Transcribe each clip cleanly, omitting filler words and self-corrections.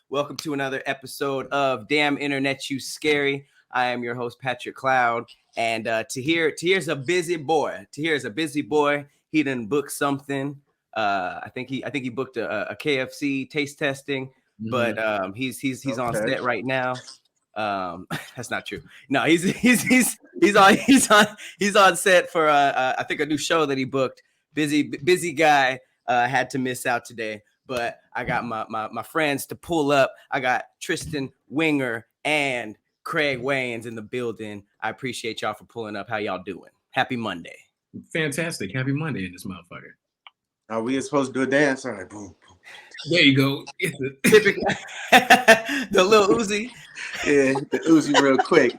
Welcome to another episode of Damn Internet You Scary. I am your host, Patrick Cloud. And Tahir's a busy boy. He done booked something. I think he booked a KFC taste testing, but he's on set right now. That's not true. No, he's on set for I think a new show that he booked. Busy guy. Had to miss out today, but I got my friends to pull up. I got Tristan Winger and Craig Wayans in the building. I appreciate y'all for pulling up. How y'all doing? Happy Monday. Fantastic. Happy Monday in this motherfucker. Are we supposed to do a dance? All right, boom, boom. There you go. Typically, the Lil Uzi. Yeah, the Uzi real quick.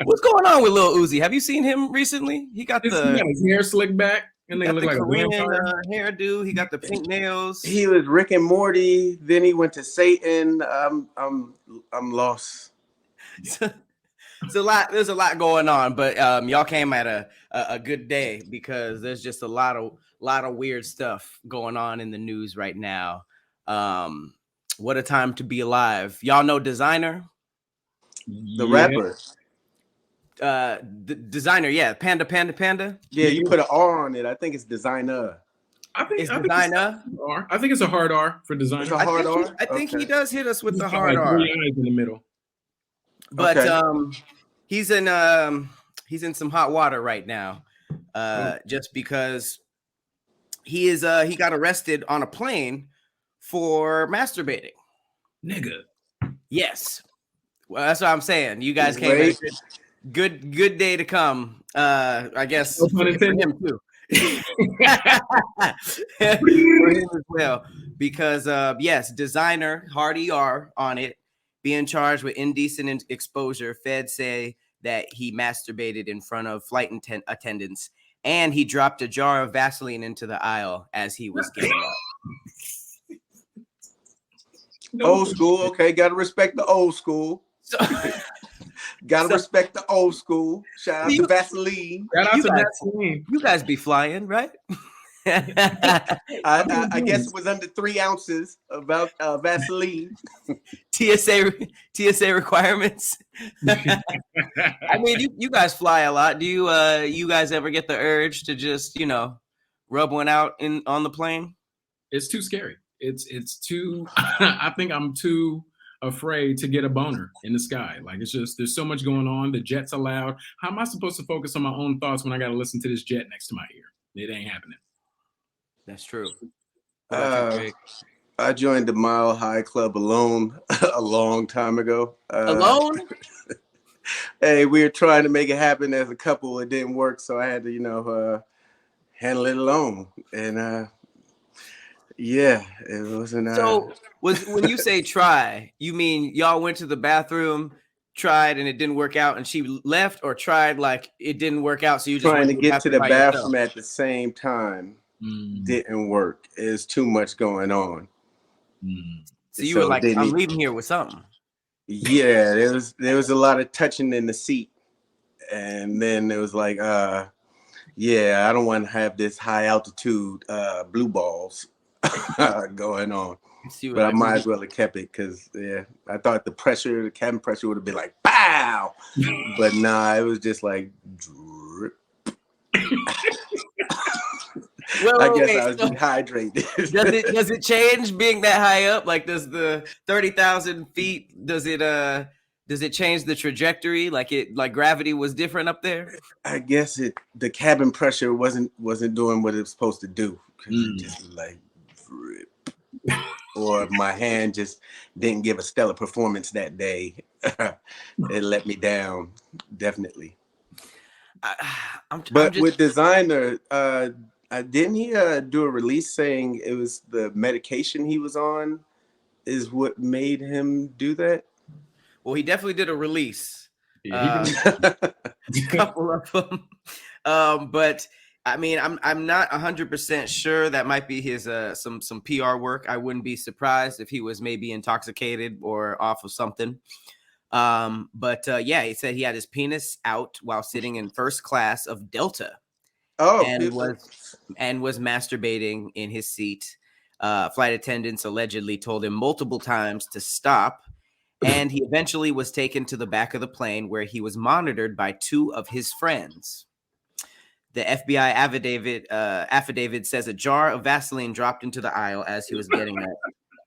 What's going on with Lil Uzi? Have you seen him recently? He got his hair slicked back. And they look like Korean hairdo. He got the pink nails. He was Rick and Morty. Then he went to Satan. I'm lost. There's a lot going on, but y'all came at a good day because there's just a lot of weird stuff going on in the news right now. What a time to be alive. Y'all know Designer? The rapper. The Designer, yeah. Panda. Yeah, you put an R on it. I think it's Designer. I think it's Designer. I think it's a hard R for Designer. It's a hard R? I think he does hit us with the hard R. 3 eyes in the middle. But he's in some hot water right now. Just because he got arrested on a plane for masturbating. Nigga. Yes. Well, that's what I'm saying. You guys came good day to come. I guess for him too. For him as well. Because yes, Designer, hard ER on it, being charged with indecent exposure. Feds say that he masturbated in front of flight attendants, and he dropped a jar of Vaseline into the aisle as he was getting up. Old school, okay. Gotta respect the old school. Gotta respect the old school. Shout out to Vaseline. You guys be flying, right? I guess it was under 3 ounces of Vaseline. TSA requirements. I mean, you guys fly a lot. Do you guys ever get the urge to just rub one out on the plane? It's too scary. It's too. I think I'm too afraid to get a boner in the sky. Like, it's just, there's so much going on. The jets are loud. How am I supposed to focus on my own thoughts when I got to listen to this jet next to my ear? It ain't happening. That's true. I joined the Mile High Club alone a long time ago. Alone? Hey, we were trying to make it happen as a couple. It didn't work, so I had to, handle it alone. And yeah, it wasn't. So when you say try, you mean y'all went to the bathroom, tried, and it didn't work out, and she left, or tried like it didn't work out, so you just trying to get to the bathroom yourself? at the same time didn't work. There's too much going on. So you were like, I'm leaving here with something. Yeah, there was a lot of touching in the seat, and then it was like, yeah, I don't want to have this high altitude blue balls going on. But I might as well have kept it because, yeah, I thought the cabin pressure would have been like, pow! But nah, it was just like, drip. I guess I was dehydrated. Does it change being that high up? Like, does the 30,000 feet, does it change the trajectory? Like gravity was different up there? I guess the cabin pressure wasn't doing what it was supposed to do. It just was like, drip. Or my hand just didn't give a stellar performance that day. It let me down, definitely. With Designer, didn't he do a release saying it was the medication he was on is what made him do that? Well, he definitely did a release. A couple of them. But I mean, I'm not 100% sure. That might be his some PR work. I wouldn't be surprised if he was maybe intoxicated or off of something. But yeah, he said he had his penis out while sitting in first class of Delta. Oh, and was masturbating in his seat. Flight attendants allegedly told him multiple times to stop, and he eventually was taken to the back of the plane where he was monitored by 2 of his friends. The FBI affidavit says a jar of Vaseline dropped into the aisle as he was getting up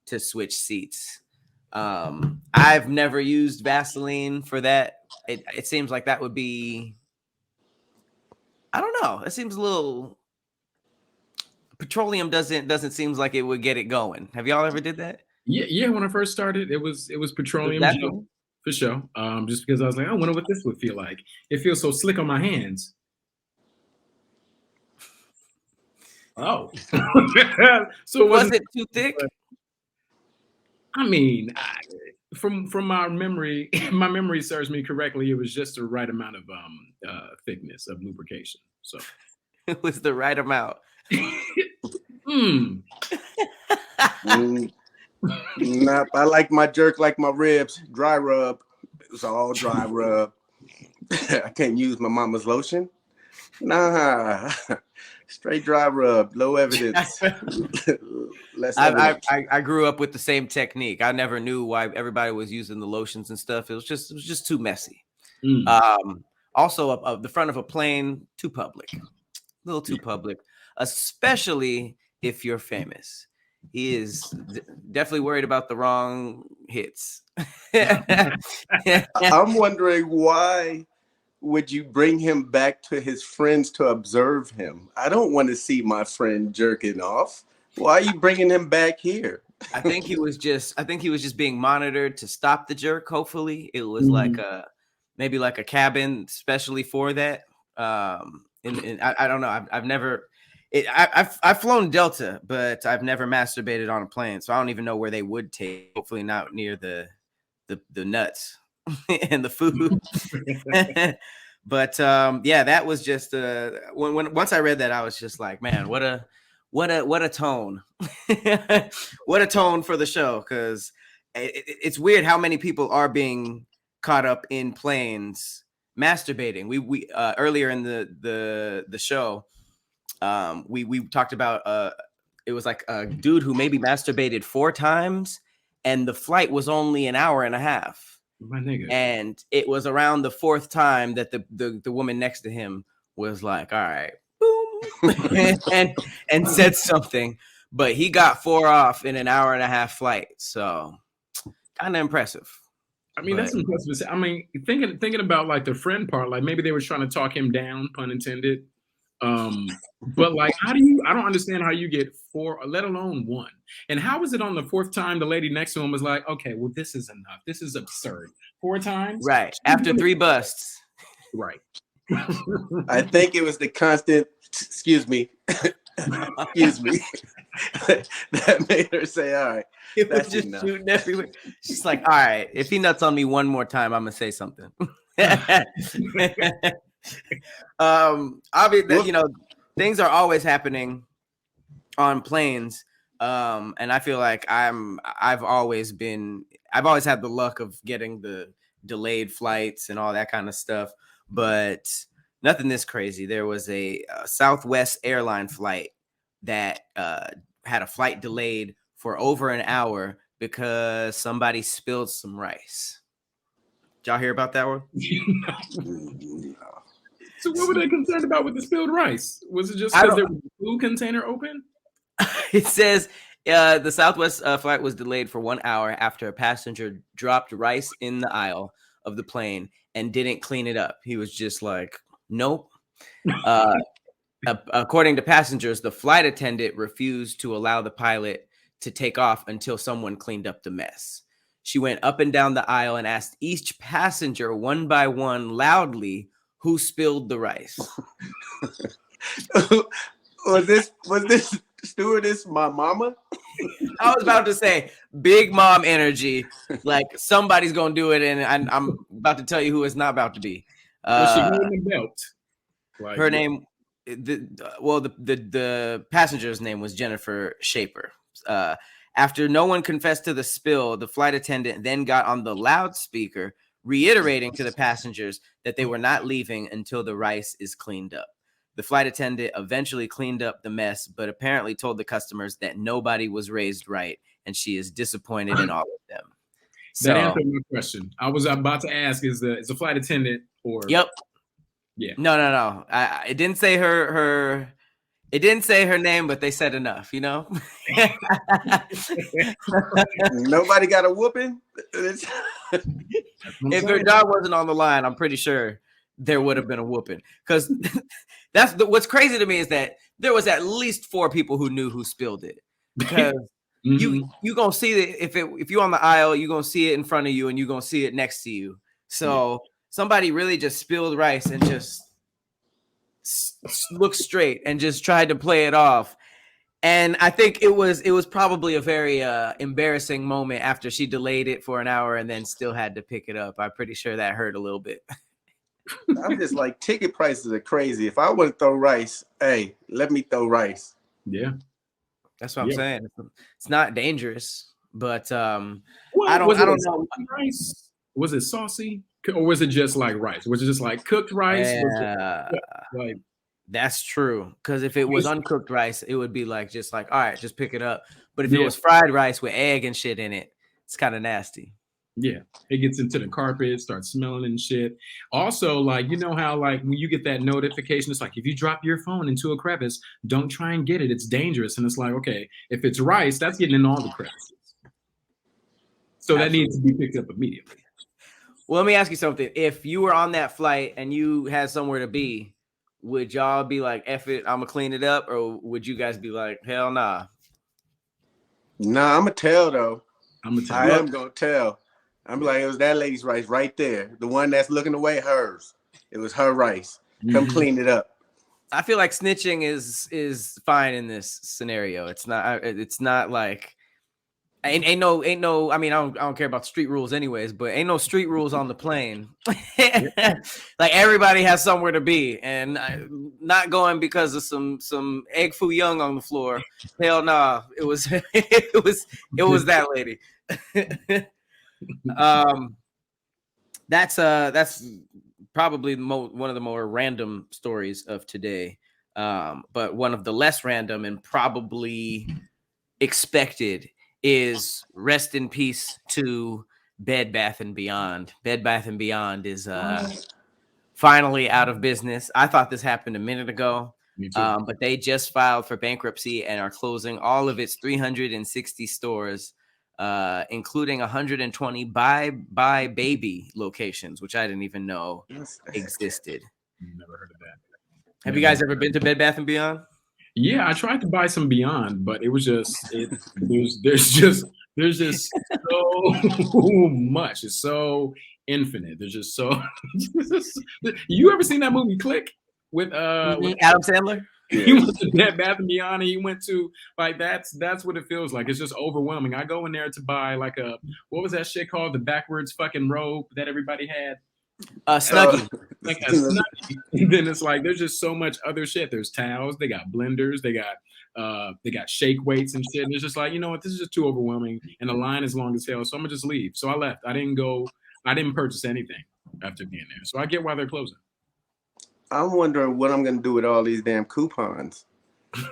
to switch seats. I've never used Vaseline for that. It seems like that would be, I don't know. It seems a little, petroleum doesn't seem like it would get it going. Have y'all ever did that? Yeah. When I first started, it was petroleum gel for sure. Just because I was like, I wonder what this would feel like. It feels so slick on my hands. Oh, so was it too thick? I mean, from my memory, my memory serves me correctly. It was just the right amount of thickness of lubrication. So it was the right amount. Nah, I like my jerk like my ribs. Dry rub. It was all dry rub. I can't use my mama's lotion. Nah. Straight dry rub, low evidence. Less evidence. I grew up with the same technique. I never knew why everybody was using the lotions and stuff. It was just too messy. Also, the front of a plane, too public, a little too public, especially if you're famous. He is definitely worried about the wrong hits. I'm wondering why would you bring him back to his friends to observe him? I don't want to see my friend jerking off. Why are you bringing him back here? I think he was just being monitored to stop the jerk. Hopefully it was like maybe like a cabin specially for that. And I don't know. I've flown Delta, but I've never masturbated on a plane. So I don't even know where they would take, hopefully not near the nuts and the food. But yeah, that was just once I read that, I was just like, man, what a tone. What a tone for the show, because it's weird how many people are being caught up in planes masturbating. We earlier in the show, we talked about it was like a dude who maybe masturbated 4 times, and the flight was only an hour and a half. My nigga. And it was around the 4th time that the woman next to him was like, all right, boom, and said something, but he got 4 off in an hour and a half flight. So kind of impressive. I mean, that's impressive. I mean, thinking about like the friend part, like maybe they were trying to talk him down, pun intended. But like, I don't understand how you get 4, let alone 1. And how was it on the 4th time the lady next to him was like, okay, well, this is enough. This is absurd. 4 times? Right. After 3 busts. Right. I think it was the constant, excuse me, excuse me, that made her say, all right. It was just enough. Shooting everywhere. She's like, all right, if he nuts on me one more time, I'm going to say something. Obviously, things are always happening on planes, and I feel like I've always had the luck of getting the delayed flights and all that kind of stuff, but nothing this crazy. There was a Southwest airline flight that had a flight delayed for over an hour because somebody spilled some rice. Did y'all hear about that one? No. So what were they concerned about with the spilled rice? Was it just because there was a food container open? It says the Southwest flight was delayed for 1 hour after a passenger dropped rice in the aisle of the plane and didn't clean it up. He was just like, nope. According to passengers, the flight attendant refused to allow the pilot to take off until someone cleaned up the mess. She went up and down the aisle and asked each passenger one by one loudly who spilled the rice. Was this stewardess my mama? I was about to say big mom energy, like somebody's gonna do it, and I'm about to tell you who it's not about to be. Was she holding the belt? Like, her name, the passenger's name was Jennifer Shaper. After no one confessed to the spill, the flight attendant then got on the loudspeaker, reiterating to the passengers that they were not leaving until the rice is cleaned up. The flight attendant eventually cleaned up the mess, but apparently told the customers that nobody was raised right, and she is disappointed in all of them. That So, answered my question. I was about to ask: is the flight attendant or? yep. Yeah. No. It didn't say her. It didn't say her name, but they said enough. You know. Nobody got a whooping. If her job wasn't on the line, I'm pretty sure there would have been a whooping. Because what's crazy to me is that there was at least 4 people who knew who spilled it. Because you gonna see it if you're on the aisle, you're gonna see it in front of you and you're gonna see it next to you. So somebody really just spilled rice and just looked straight and just tried to play it off. And I think it was probably a very embarrassing moment after she delayed it for an hour and then still had to pick it up. I'm pretty sure that hurt a little bit. I'm just like, ticket prices are crazy. If I want to throw rice, hey, let me throw rice. Yeah. That's what I'm saying. It's not dangerous, but well, I don't know. Rice? Was it saucy or was it just like rice? Was it just like cooked rice? Like, that's true. Because if it was uncooked rice, it would be like just like, all right, just pick it up. But if it was fried rice with egg and shit in it, it's kind of nasty. Yeah, it gets into the carpet, starts smelling and shit. Also, like, you know how like when you get that notification, it's like if you drop your phone into a crevice, don't try and get it. It's dangerous. And it's like, okay, if it's rice, that's getting in all the crevices. So that needs to be picked up immediately. Well, let me ask you something. If you were on that flight and you had somewhere to be, would y'all be like, F it, I'm gonna clean it up? Or would you guys be like, hell nah? Nah, I'm gonna tell though. I am gonna tell. I'm like, it was that lady's rice right there. The one that's looking away, hers. It was her rice. Come clean it up. I feel like snitching is fine in this scenario. It's not like ain't no. I mean, I don't care about street rules anyways, but ain't no street rules on the plane. Like everybody has somewhere to be, and not going because of some egg foo young on the floor. Hell nah, it was it was that lady. That's probably one of the more random stories of today, but one of the less random and probably expected is rest in peace to Bed Bath & Beyond. Bed Bath & Beyond is finally out of business. I thought this happened a minute ago, but they just filed for bankruptcy and are closing all of its 360 stores, including 120 Bye Baby locations, which I didn't even know existed. Never heard of that. Have you guys ever been to Bed Bath & Beyond? Yeah, I tried to buy some Beyond, but it was just there's just so much. It's so infinite. There's just so. You ever seen that movie Click with Adam Sandler? He went to Bed Bath & Beyond, and he went to like that's what it feels like. It's just overwhelming. I go in there to buy like what was that shit called? The backwards fucking robe that everybody had. Snuggie. Like a Snuggie. And then it's like there's just so much other shit. There's towels, they got blenders, they got shake weights and shit. And it's just like, you know what, this is just too overwhelming. And the line is long as hell. So I'm gonna just leave. So I left. I didn't purchase anything after being there. So I get why they're closing. I'm wondering what I'm gonna do with all these damn coupons.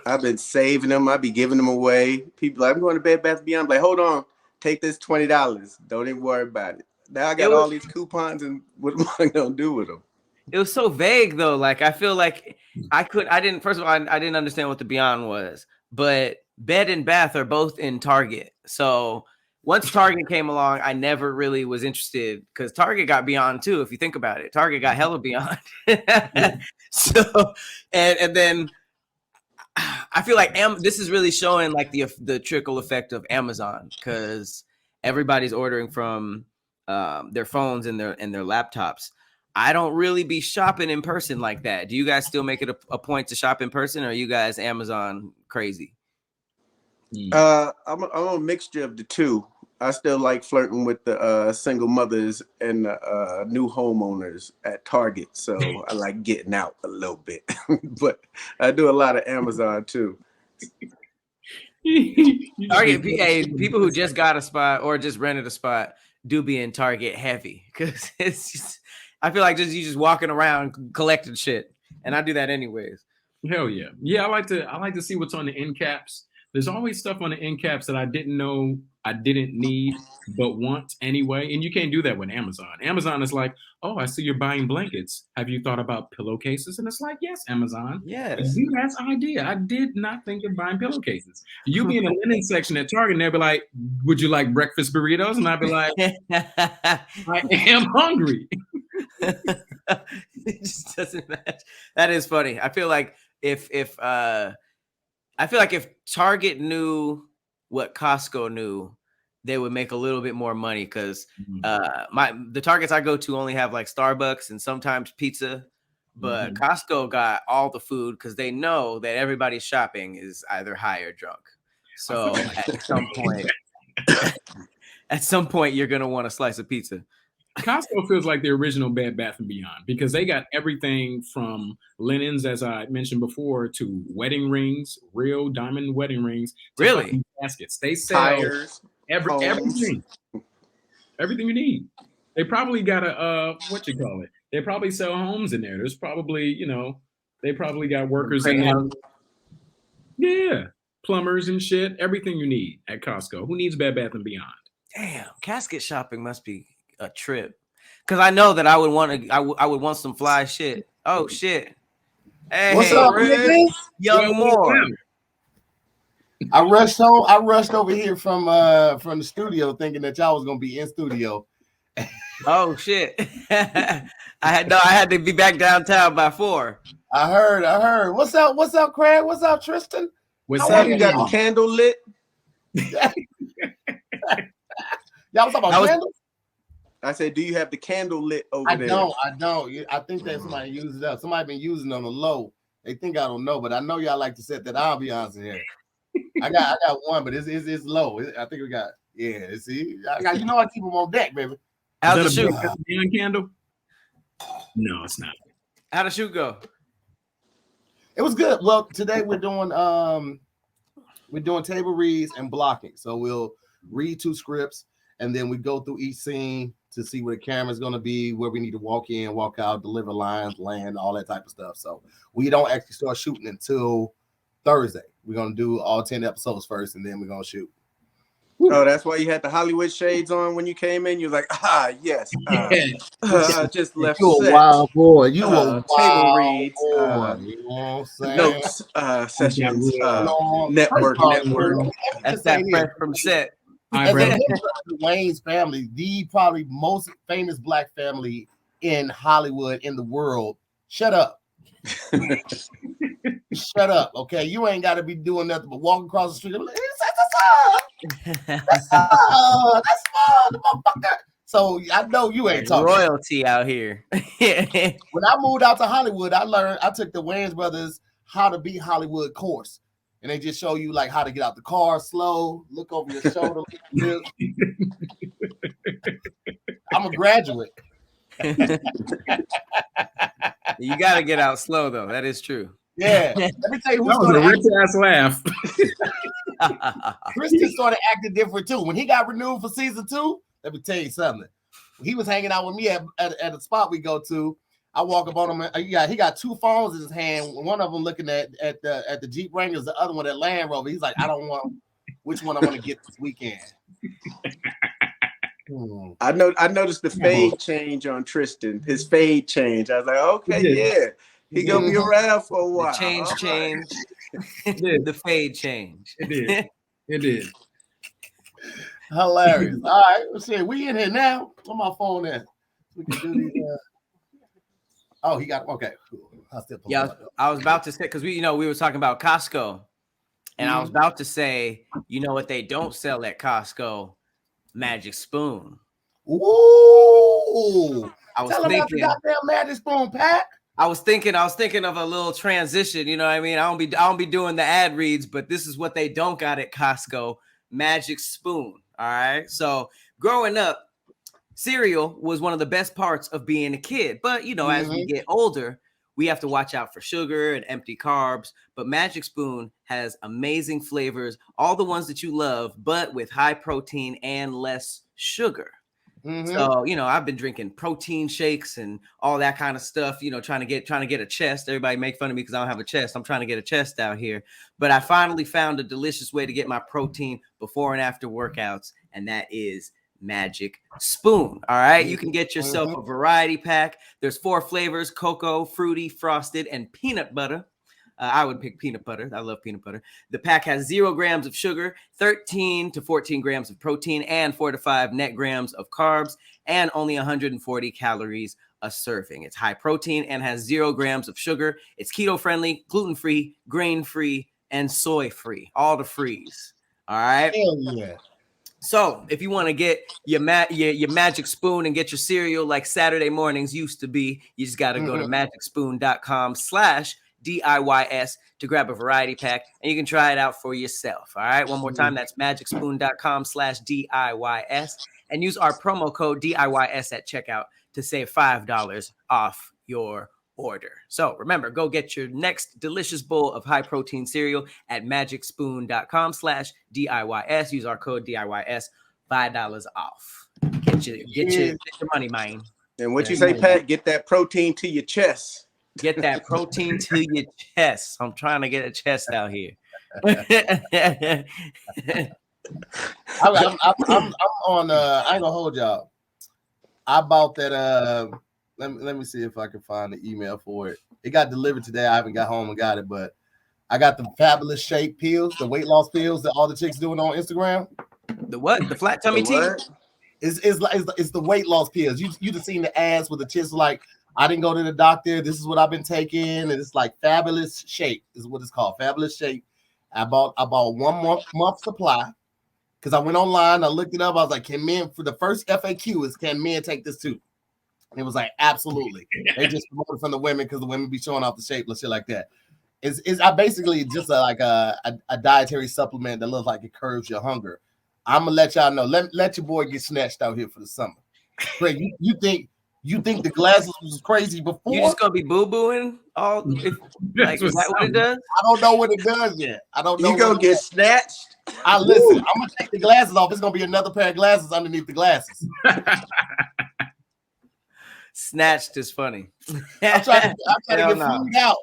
I've been saving them. I be giving them away. People like, I'm going to Bed Bath & Beyond. I'm like, hold on, take this $20. Don't even worry about it. Now I got all these coupons, and what am I gonna do with them? It was so vague though. Like I feel like I didn't. First of all, I didn't understand what the Beyond was, but Bed and Bath are both in Target. So once Target came along, I never really was interested because Target got Beyond too. If you think about it, Target got hella Beyond. So and then I feel like this is really showing like the trickle effect of Amazon because everybody's ordering from their phones and their laptops. I don't really be shopping in person like that. Do you guys still make it a point to shop in person, or are you guys Amazon crazy? I'm a mixture of the two. I still like flirting with the single mothers and the new homeowners at Target. So I like getting out a little bit, but I do a lot of Amazon too. Target, people who just got a spot or just rented a spot do be in Target heavy because it's just, I feel like you just walking around collecting shit, and I do that anyways. Hell yeah. Yeah, I like to see what's on the end caps. There's always stuff on the end caps that I didn't know I didn't need but want anyway. And you can't do that with Amazon. Amazon is like, oh, I see you're buying blankets. Have you thought about pillowcases? And it's like, yes, Amazon. A Yes. good ass idea. I did not think of buying pillowcases. You be in the linen section at Target and they'll be like, would you like breakfast burritos? And I'd be like, I am hungry. It just doesn't match. That is funny. I feel like if Target knew what Costco knew, they would make a little bit more money because the Targets I go to only have like Starbucks and sometimes pizza, but Costco got all the food because they know that everybody's shopping is either high or drunk. So at some point, you're gonna want a slice of pizza. Costco feels like the original Bed Bath & Beyond because they got everything from linens, as I mentioned before, to wedding rings, real diamond wedding rings, to Really? baskets. They sell Tires, everything you need. They probably got they probably sell homes in there. There's probably, they probably got workers in there. Yeah, plumbers and shit. Everything you need at Costco. Who needs Bed Bath & Beyond? Damn, casket shopping must be a trip. Cause I know that I would want some fly shit. Oh shit. Hey, What's up, niggas? Young Moore. I rushed over here from the studio thinking that y'all was gonna be in studio. Oh shit. I had to be back downtown by 4. I heard. What's up, Craig? What's up, Tristan? What's How up? you got the candle lit? Y'all was talking about candles? I said, do you have the candle lit over there? I don't. I think that somebody used it up. Somebody been using it on the low. They think I don't know, but I know y'all like to set that ambiance in here. I got one, but it's low. I think we got See, I keep them on deck, baby. How'd the shoot? Candle? No, it's not. How'd the shoot go? It was good. Well, today we're doing table reads and blocking. So we'll read 2 scripts and then we go through each scene to see where the camera's going to be, where we need to walk in, walk out, deliver lines, land, all that type of stuff. So we don't actually start shooting until Thursday. We're going to do all 10 episodes first, and then we're going to shoot. Oh, that's why you had the Hollywood shades on when you came in. You're like, yes. I just left. You a wild boy. You a wild table reads, boy. You know what I'm saying? Notes, sessions, network. That's that fresh from set. Wayne's family, the probably most famous black family in Hollywood, in the world. Shut up. Shut up, okay? You ain't got to be doing nothing but walking across the street. Like, that's fun, motherfucker. So I know you ain't talking royalty out here. When I moved out to Hollywood, I took the Wayans Brothers How to Be Hollywood course. And they just show you like how to get out the car slow, look over your shoulder. I'm a graduate. You got to get out slow, though. That is true. Yeah. Let me tell you who started acting. Ass laugh. Christian started acting different too. When he got renewed for season 2, let me tell you something. He was hanging out with me at a spot we go to. I walk up on him. He got 2 phones in his hand. One of them looking at the Jeep Wranglers, the other one at Land Rover. He's like, I don't want which one I want to get this weekend. I noticed the fade change on Tristan. His fade change. I was like, okay, yeah. He gonna be around for a while. The change. The fade change. It did. Hilarious. All right, let's see. We in here now. Where my phone at? We can do these. Oh, he got okay. Cool. I was about to say because we were talking about Costco, and I was about to say, you know what they don't sell at Costco? Magic Spoon. Ooh. I was Tell thinking about the goddamn Magic Spoon, Pat. I was thinking of a little transition. You know what I mean? I don't be doing the ad reads, but this is what they don't got at Costco: Magic Spoon. All right. So growing up, cereal was one of the best parts of being a kid. But as we get older, we have to watch out for sugar and empty carbs. But Magic Spoon has amazing flavors, all the ones that you love, but with high protein and less sugar. So, I've been drinking protein shakes and all that kind of stuff, trying to get a chest. Everybody make fun of me because I don't have a chest. I'm trying to get a chest out here. But I finally found a delicious way to get my protein before and after workouts, and that is Magic Spoon. All right. You can get yourself a variety pack. There's 4 flavors: cocoa, fruity, frosted, and peanut butter. I would pick peanut butter. I love peanut butter. The pack has 0 grams of sugar, 13 to 14 grams of protein, and 4 to 5 net grams of carbs, and only 140 calories a serving. It's high protein and has 0 grams of sugar. It's keto friendly, gluten free, grain free, and soy free. All the frees. All right. Hell yeah. So if you want to get your Magic Spoon and get your cereal like Saturday mornings used to be, you just got to go to magicspoon.com/DIYS to grab a variety pack, and you can try it out for yourself. All right. One more time. That's magicspoon.com/DIYS, and use our promo code DIYS at checkout to save $5 off your order. So remember, go get your next delicious bowl of high protein cereal at magicspoon.com/DIYS. Use our code DIYS, $5 off. Get your money, man. And what you say, Pat? Get that protein to your chest. Get that protein to your chest. I'm trying to get a chest out here. I'm on. I ain't gonna hold y'all. I bought that. Let me see if I can find the email for it. It got delivered today. I haven't got home and got it, but I got the Fabulous Shape pills, the weight loss pills that all the chicks doing on Instagram. The what? The flat tummy tea? It's the weight loss pills. You just seen the ads with the chicks like, I didn't go to the doctor. This is what I've been taking, and it's like Fabulous Shape is what it's called. Fabulous Shape. I bought 1 month supply because I went online. I looked it up. I was like, can men, for the first FAQ is, can men take this too? And it was like, absolutely. They just promoted from the women because the women be showing off the shape and shit like that. It's I basically just a dietary supplement that looks like it curbs your hunger. I'm gonna let y'all know. Let your boy get snatched out here for the summer. Craig, you think the glasses was crazy before? You just gonna be boo-booing all? Is that what it does? I don't know what it does yet. I don't know. You gonna get snatched? Listen. I'm gonna take the glasses off. It's gonna be another pair of glasses underneath the glasses. Snatched is funny. I'm trying to get food out.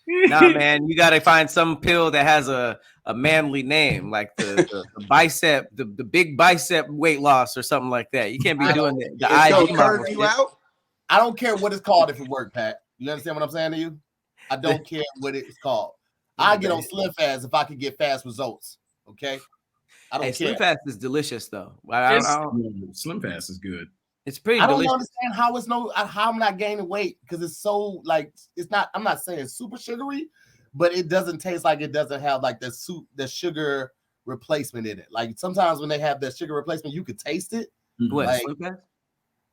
Nah, man, you gotta find some pill that has a manly name, like the bicep, the big bicep weight loss or something like that. You can't be doing the IG curve you out. I don't care what it's called if it works, Pat. You understand what I'm saying to you? I don't care what it's called. I get on Slim Fast if I can get fast results. Okay, I don't care. Slim Fast is delicious though. Slim Fast is good. It's pretty. I don't delicious. understand how I'm not gaining weight because it's so like it's not. I'm not saying super sugary, but it doesn't taste like it doesn't have like the sugar replacement in it. Like sometimes when they have that sugar replacement, you could taste it. What? Like, Slim Fast?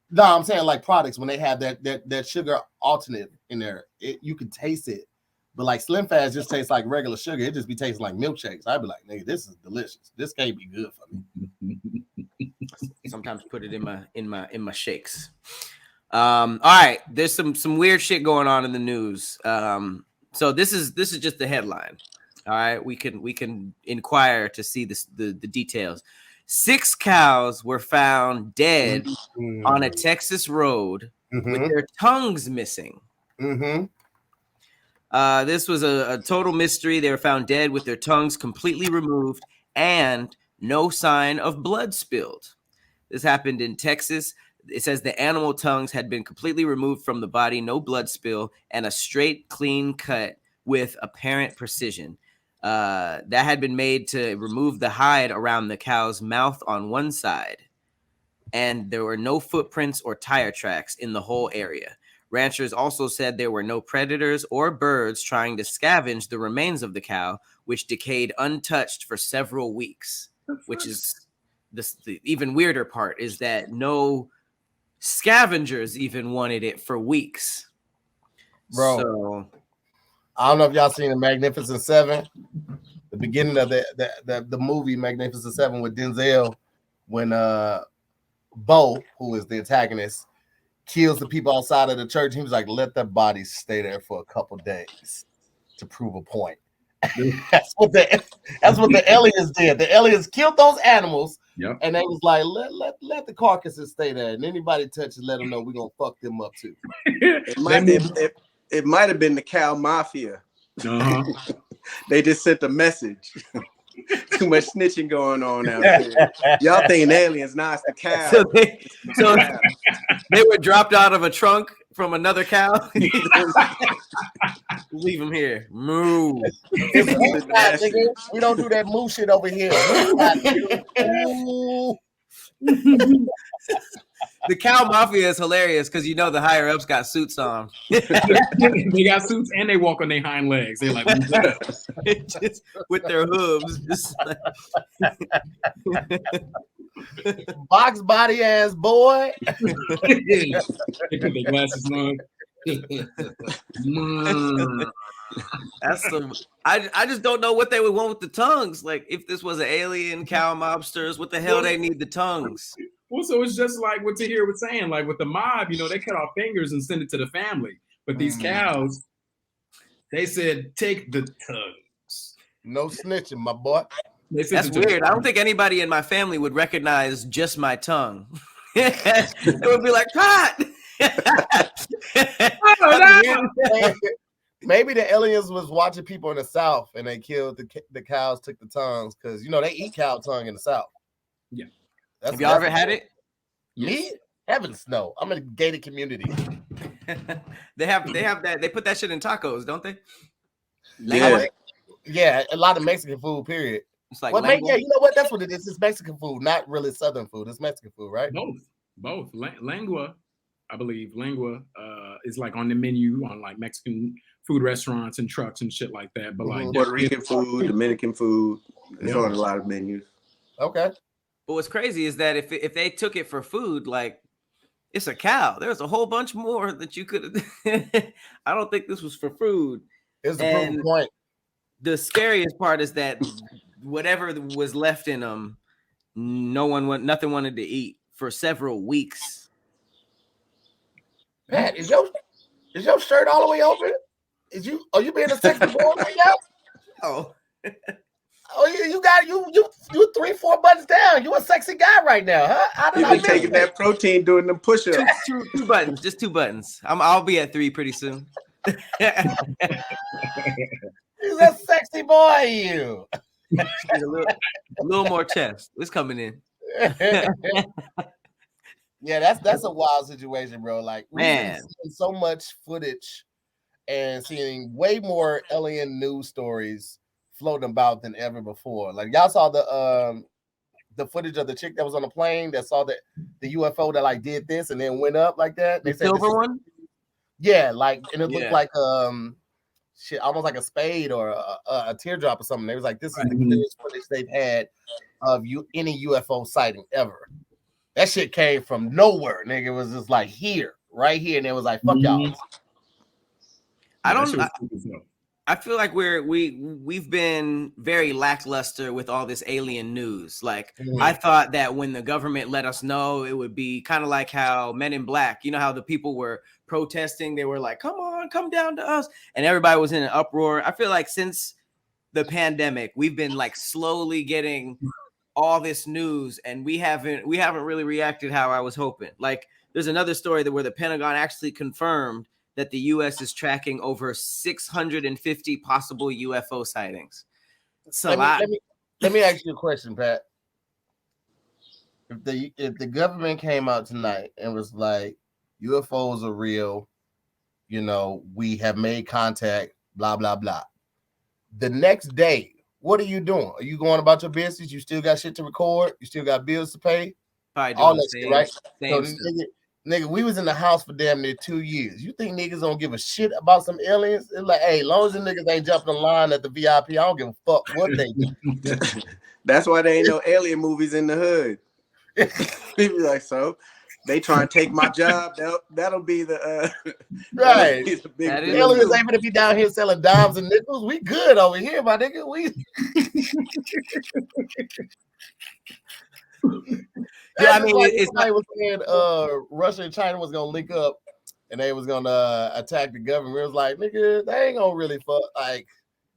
No, I'm saying like products when they have that sugar alternate in there, you can taste it. But like Slim Fast just tastes like regular sugar. It just be tasting like milkshakes. I'd be like, nigga, this is delicious. This can't be good for me. Sometimes put it in my shakes. All right, there's some weird shit going on in the news. So this is just the headline. All right, we can inquire to see the details. 6 cows were found dead on a Texas road with their tongues missing. This was a total mystery. They were found dead with their tongues completely removed and no sign of blood spilled. This happened in Texas. It says the animal tongues had been completely removed from the body, no blood spill, and a straight, clean cut with apparent precision. That had been made to remove the hide around the cow's mouth on one side. And there were no footprints or tire tracks in the whole area. Ranchers also said there were no predators or birds trying to scavenge the remains of the cow, which decayed untouched for several weeks, which is the even weirder part is that no scavengers even wanted it for weeks. Bro, so, I don't know if y'all seen the Magnificent Seven, the beginning of the movie Magnificent Seven with Denzel, when Bo, who is the antagonist, kills the people outside of the church. He was like, let the bodies stay there for a couple days to prove a point. That's what the aliens did. The aliens killed those animals, Yep. And they was like, let the carcasses stay there, and anybody touch it, let them know we're gonna fuck them up too. It might have been the cow mafia. Uh-huh. They just sent a message. Too much snitching going on out there. Y'all thinking aliens? Nah, it's the cow. So they were dropped out of a trunk from another cow. Leave them here. Moo. We don't do that moo shit over here. The cow mafia is hilarious because you know the higher ups got suits on. They got suits and they walk on their hind legs. They're like just with their hooves. Just box body ass boy. they put their glasses on. That's some. I just don't know what they would want with the tongues. Like if this was an alien cow mobsters, what the hell they need the tongues? Well, so it's just like what Tahir was saying, like with the mob, they cut off fingers and send it to the family. But these cows, they said, take the tongues. No snitching, my boy. That's weird. I don't think anybody in my family would recognize just my tongue. It would be like, cut! Maybe the aliens was watching people in the South and they killed the cows, took the tongues, because, they eat cow tongue in the South. Yeah. Have y'all ever had it? Me? Heavens no. I'm in a gated community. They have that. They put that shit in tacos, don't they? Yeah, a lot of Mexican food, period. It's like you know what? That's what it is. It's Mexican food, not really Southern food. It's Mexican food, right? Both. Lengua, I believe. Lengua is like on the menu on like Mexican food restaurants and trucks and shit like that. But like Puerto Rican food, Dominican food, it's on a lot of menus. Okay. But what's crazy is that if they took it for food, like it's a cow. There's a whole bunch more that you could. I don't think this was for food. It's the proof point. The scariest part is that whatever was left in them, nothing wanted to eat for several weeks. Pat, is your shirt all the way open? Are you being a sexy boy right now? Oh. Oh, you got you 3-4 buttons down. You a sexy guy right now, huh? How did I been taking that protein, doing them push-ups. Two buttons, just 2 buttons. I'll be at 3 pretty soon. He's a sexy boy, you. a little more chest. It's coming in. Yeah, that's a wild situation, bro. Like, man, seeing so much footage and seeing way more alien news stories floating about than ever before. Like, y'all saw the footage of the chick that was on the plane that saw the UFO that like did this and then went up like that. They said silver one. Yeah, like, and it looked like shit, almost like a spade or a teardrop or something. They was like, this is the clearest footage they've had of any UFO sighting ever. That shit came from nowhere, nigga. It was just like right here, and it was like, fuck y'all. I feel like we've been very lackluster with all this alien news. Like, I thought that when the government let us know, it would be kind of like how Men in Black, you know how the people were protesting, they were like, come on, come down to us, and everybody was in an uproar. I feel like since the pandemic, we've been like slowly getting all this news, and we haven't really reacted how I was hoping. Like, there's another story where the Pentagon actually confirmed that the U.S. is tracking over 650 possible UFO sightings. It's a lot. Let me ask you a question, Pat. If the government came out tonight and was like, UFOs are real, we have made contact, blah, blah, blah. The next day, what are you doing? Are you going about your business? You still got shit to record? You still got bills to pay? All that shit, right? So, nigga, we was in the house for damn near 2 years. You think niggas don't give a shit about some aliens? It's like, hey, as long as the niggas ain't jumping in line at the VIP, I don't give a fuck what they do. That's why there ain't no alien movies in the hood. People like, so they trying to take my job. That'll be the right. Be the big aliens ain't gonna be down here selling dimes and nickels. We good over here, my nigga. Yeah, I mean, it's like was saying Russia and China was gonna link up and they was gonna attack the government. It was like, nigga, they ain't gonna really fuck. Like,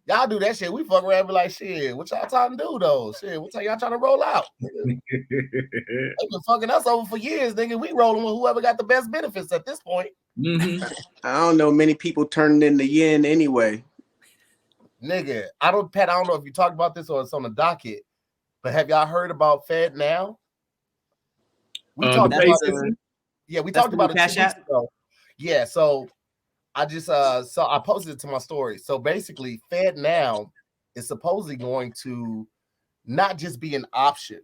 Y'all do that shit. We fuck around and be like, shit, what y'all trying to do though? Shit, what y'all trying to roll out? They been fucking us over for years, nigga. We rolling with whoever got the best benefits at this point. Mm-hmm. I don't know many people turning into yen anyway. Nigga, I don't know if you talked about this or it's on the docket, but have y'all heard about Fed Now? We talked the about pay it. system? Yeah, we That's talked the about new it 2 Cash weeks App? ago. Yeah, so I just so I posted it to my story. So basically, Fed Now is supposedly going to not just be an option,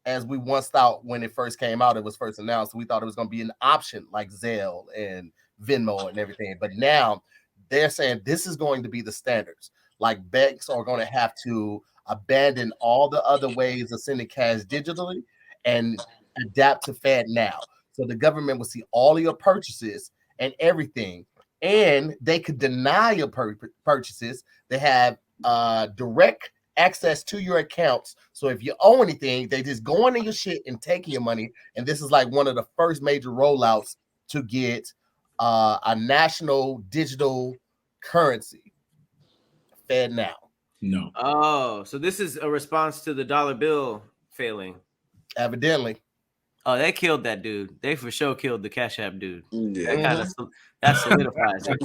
as we once thought when it first came out, it was first announced. We thought it was going to be an option like Zelle and Venmo and everything. But now they're saying this is going to be the standards. Like banks are going to have to abandon all the other ways of sending cash digitally and adapt to Fed Now. So the government will see all of your purchases and everything, and they could deny your purchases. They have direct access to your accounts. So if you owe anything, they just go into your shit and taking your money. And this is like one of the first major rollouts to get a national digital currency. Fed Now. No. Oh, so this is a response to the dollar bill failing. Evidently. Oh, they killed that dude. They for sure killed the Cash App dude. Yeah. That solidifies it.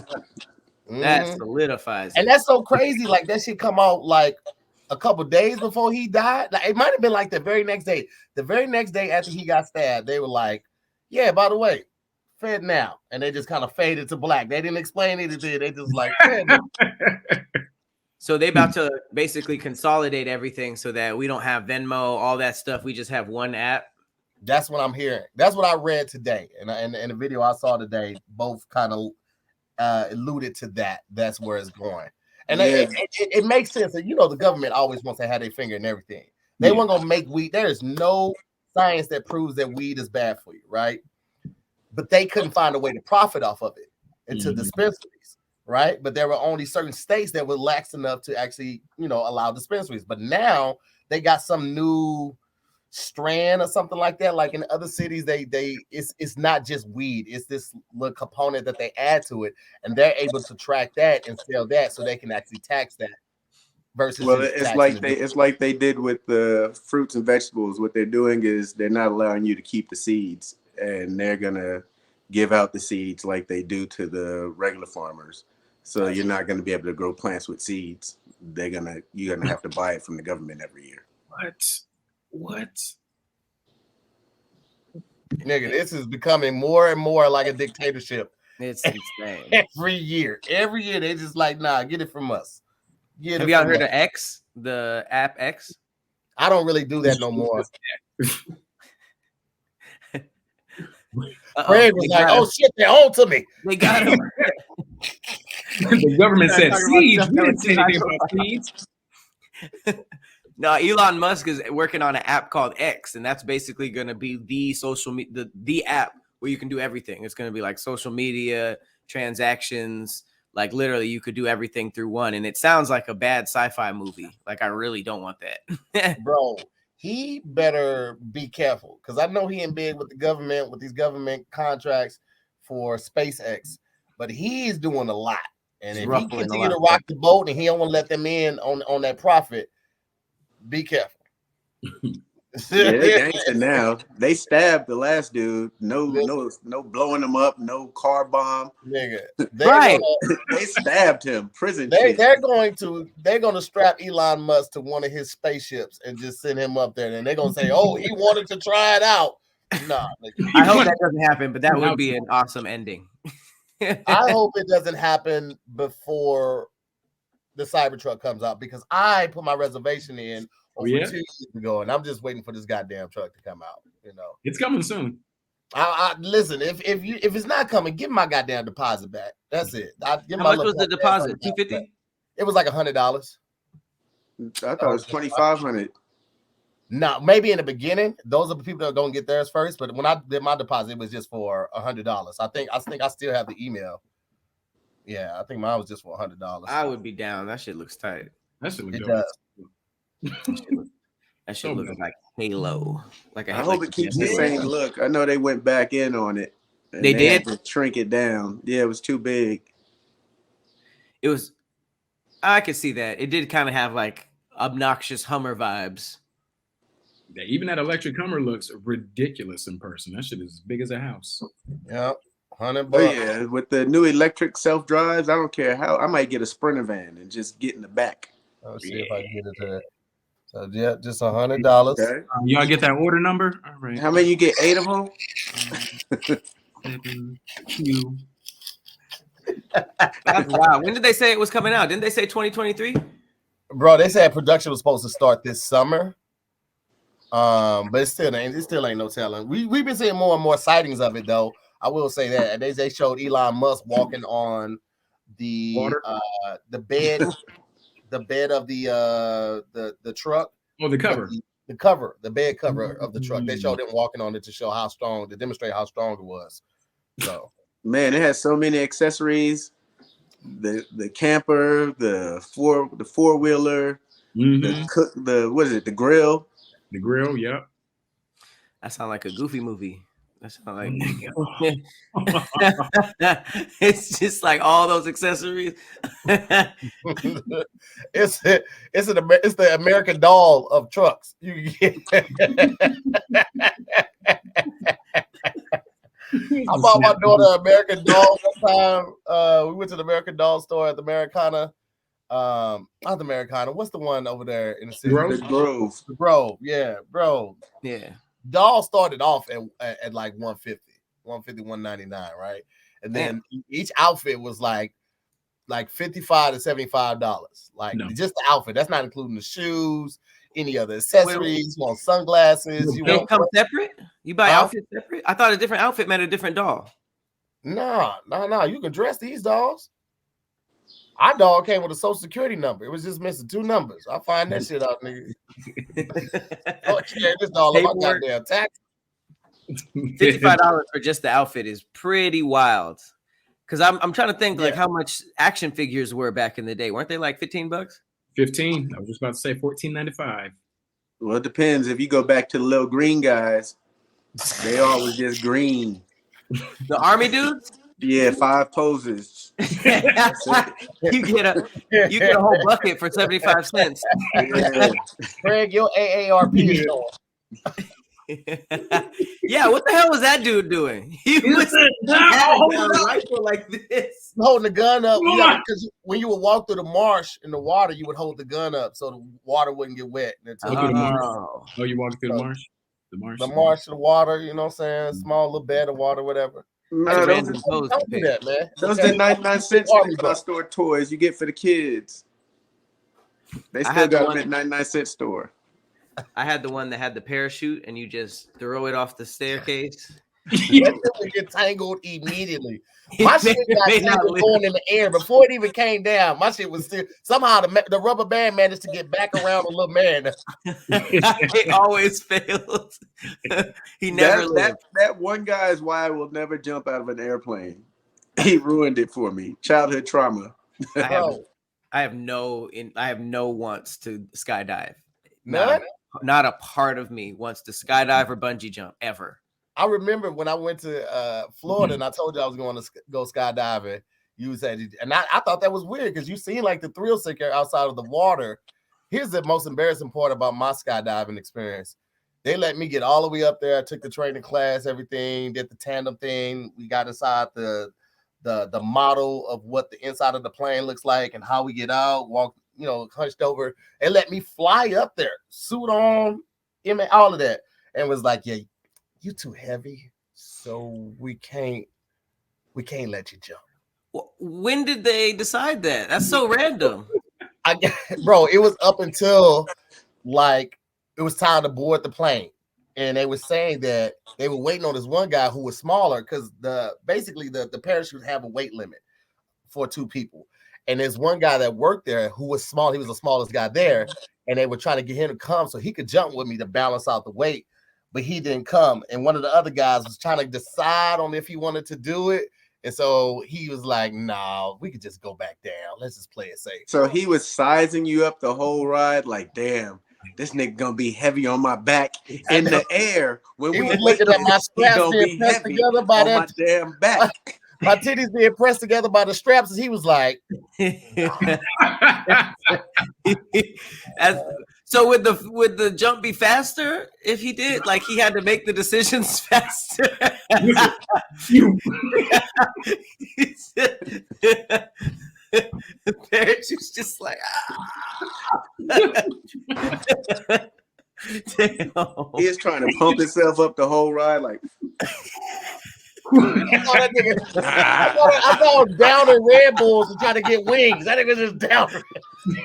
That Mhm. solidifies And it. that's so crazy. Like that shit come out like a couple days before he died. Like it might have been like the very next day. The very next day after he got stabbed, they were like, "Yeah, by the way, Fed Now," and they just kind of faded to black. They didn't explain anything. They just like Fed Now. So they about to basically consolidate everything so that we don't have Venmo, all that stuff. We just have one app. That's what I'm hearing. That's what I read today, and the video I saw today, both kind of alluded to that. That's where it's going, and Yeah. it makes sense. That the government always wants to have their finger in everything. They weren't gonna make weed. There is no science that proves that weed is bad for you, right? But they couldn't find a way to profit off of it into dispensaries, right? But there were only certain states that were lax enough to actually, allow dispensaries. But now they got some new strand or something like that. Like in other cities, it's not just weed, it's this little component that they add to it, and they're able to track that and sell that so they can actually tax that versus Well, just it's taxing like they did with the fruits and vegetables. What they're doing is they're not allowing you to keep the seeds, and they're gonna give out the seeds like they do to the regular farmers. So you're not gonna be able to grow plants with seeds. You're gonna have to buy it from the government every year. What? Nigga, this is becoming more and more like a dictatorship. It's insane. Every year they just like, nah, get it from us. Have y'all heard of X, the app X? I don't really do that no more. Craig was like, "Oh shit, they're on to me." They got him. The government said seeds. We didn't say anything about seeds. No, Elon Musk is working on an app called X, and that's basically going to be the social media, the app where you can do everything. It's going to be like social media, transactions, like literally you could do everything through one. And it sounds like a bad sci-fi movie. Like I really don't want that. Bro, he better be careful because I know he in bed with the government with these government contracts for SpaceX, but he's doing a lot. And if he continue to rock the boat and he don't want to let them in on that profit, be careful. Yeah, they gangster now. They stabbed the last dude. No blowing him up. No car bomb. Nigga, they stabbed him. Prison. They're going to strap Elon Musk to one of his spaceships and just send him up there. And they're gonna say, "Oh, he wanted to try it out." Nah, I hope that doesn't happen, but that would be an awesome ending. I hope it doesn't happen before the Cybertruck comes out because I put my reservation in over 2 years ago, and I'm just waiting for this goddamn truck to come out. It's coming soon. I listen. If it's not coming, give my goddamn deposit back. That's it. How much was the deposit? $250. It was like $100. I thought it was $2,500. No, maybe in the beginning, those are the people that are gonna get theirs first. But when I did my deposit, it was just for $100. I think I still have the email. Yeah, I think mine was just for $100. I would be down. That shit looks tight. That shit looks dope. That shit looks like Halo. I hope it keeps the same look. I know they went back in on it. They did had to shrink it down. Yeah, it was too big. It was. I could see that. It did kind of have like obnoxious Hummer vibes. Yeah, even that electric Hummer looks ridiculous in person. That shit is as big as a house. Yep, $100. Oh yeah, with the new electric self drives, I don't care how. I might get a Sprinter van and just get in the back. Let's see if I can get it to that. So yeah, just $100. Okay. Y'all get that order number? All right. How many you get? 8 of them. 7 Q. That's wild. When did they say it was coming out? Didn't they say 2023? Bro, they said production was supposed to start this summer. But it still ain't no telling. We've been seeing more and more sightings of it though. I will say that. They showed Elon Musk walking on the Water? The bed of the truck. Oh, the cover. The bed cover of the truck. They showed him walking on it to demonstrate how strong it was. So Man, it has so many accessories. The camper, the four wheeler, the grill. The grill, yep. That sounds like a Goofy movie. That sounds like it's just like all those accessories. it's the American Doll of trucks. You get I bought my daughter American Doll one time. We went to the American Doll store at the Americana. Not the Americana. What's the one over there in the city? The Grove. The Grove. Yeah, bro. Yeah. Doll started off at like 150, 199, right? And then each outfit was like $55 to $75. Like just the outfit. That's not including the shoes, any other accessories. You want sunglasses? You They want come separate? You buy outfits separate? I thought a different outfit meant a different doll. No. You can dress these dolls. Our doll came with a social security number. It was just missing 2 numbers. I'll find that shit out, nigga. Oh, yeah, this doll on my goddamn tax. $55 for just the outfit is pretty wild. Because I'm trying to think like how much action figures were back in the day. Weren't they like $15? 15. I was just about to say $14.95. Well, it depends. If you go back to the little green guys, they all was just green. The army dudes? Yeah, 5 poses. you get a whole bucket for 75 cents. Yeah. Craig, your AARP is on. Yeah, what the hell was that dude doing? He was a rifle like this, holding the gun up. Because when you would walk through the marsh in the water, you would hold the gun up so the water wouldn't get wet. Oh, you walking through the marsh? The marsh, the water. You know what I'm saying? Small little bed of water, whatever. No, don't do that, man. Those are 99 cents at store toys you get for the kids. They still got them at 99-cent store. I had the one that had the parachute, and you just throw it off the staircase. That shit would get tangled immediately. My shit got tangled going in the air before it even came down. My shit was still somehow the rubber band managed to get back around the little man. It always fails. He never that one guy is why I will never jump out of an airplane. He ruined it for me. Childhood trauma. I have no wants to skydive. None? Not a part of me wants to skydive or bungee jump ever. I remember when I went to Florida and I told you I was going to go skydiving. You said, and I thought that was weird because you seem like the thrill seeker outside of the water. Here's the most embarrassing part about my skydiving experience. They let me get all the way up there. I took the training class, everything, did the tandem thing. We got inside the model of what the inside of the plane looks like and how we get out, walk, hunched over. They let me fly up there, suit on, all of that, and was like, yeah, you too heavy, so we can't let you jump. When did they decide that? That's so random. Bro, it was up until like it was time to board the plane, and they were saying that they were waiting on this one guy who was smaller because the parachutes have a weight limit for 2 people, and there's one guy that worked there who was small. He was the smallest guy there, and they were trying to get him to come so he could jump with me to balance out the weight. But he didn't come. And one of the other guys was trying to decide on if he wanted to do it. And so he was like, no, we could just go back down. Let's just play it safe. So he was sizing you up the whole ride like, damn, this nigga gonna be heavy on my back in the air. When he was looking at my straps being pressed together by my damn back. my titties being pressed together by the straps, and he was like, so would the jump be faster if he did? Like he had to make the decisions faster. The parachute's just like He is trying to pump himself up the whole ride, like. I saw him down in Red Bulls and trying to get wings. That nigga just down.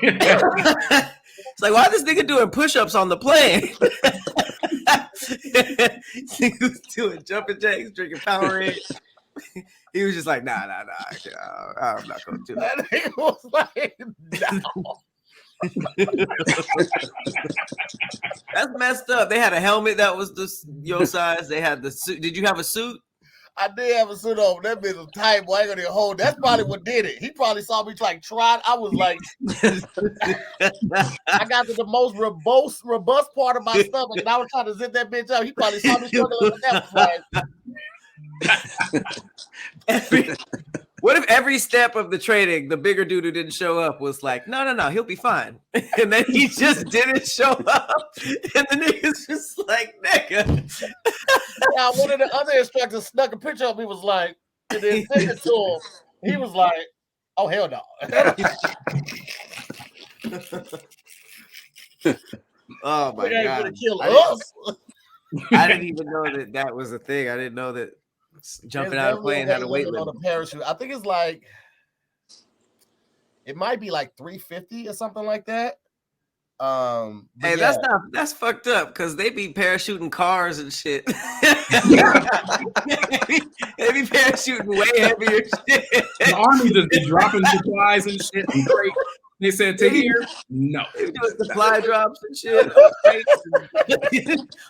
It's like, why is this nigga doing push-ups on the plane? He was doing jumping jacks, drinking Powerade. He was just like, nah, I'm not gonna do that. That nigga was like, no. That's messed up. They had a helmet that was your size. They had the suit. Did you have a suit? I did have a suit on. That bitch was tight, boy. I ain't gonna even hold. That's probably what did it. He probably saw me like try. I was like, I got to the most robust part of my stomach, and I was trying to zip that bitch up. He probably saw me struggling with that. What if every step of the training, the bigger dude who didn't show up was like, no, he'll be fine. And then he just didn't show up. And the nigga's just like, nigga. Yeah, one of the other instructors snuck a picture of me, was like, and then sent it to him. He was like, oh, hell no. Oh, my God. Kill us. I didn't even know that was a thing. I didn't know that jumping out of a plane had a weight limit on a parachute. I think it's like, it might be like 350 or something like that. Hey, yeah. That's fucked up because they be parachuting cars and shit. They be parachuting way heavier shit. The army just be dropping supplies and shit and crates. They said Tahir, no. Doing supply drops and shit.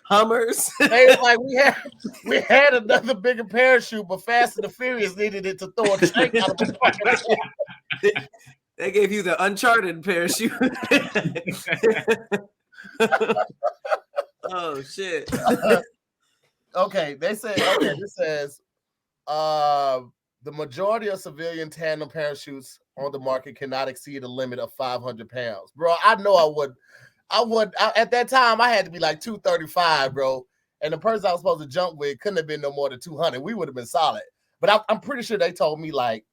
Hummers. They was like, we had another bigger parachute, but Fast and the Furious needed it to throw a tank out of the They gave you the Uncharted parachute. Oh shit. Okay, this says the majority of civilian tandem parachutes on the market cannot exceed a limit of 500 pounds. Bro, I know I would at that time I had to be like 235, bro. And the person I was supposed to jump with couldn't have been no more than 200. We would have been solid. But I'm pretty sure they told me like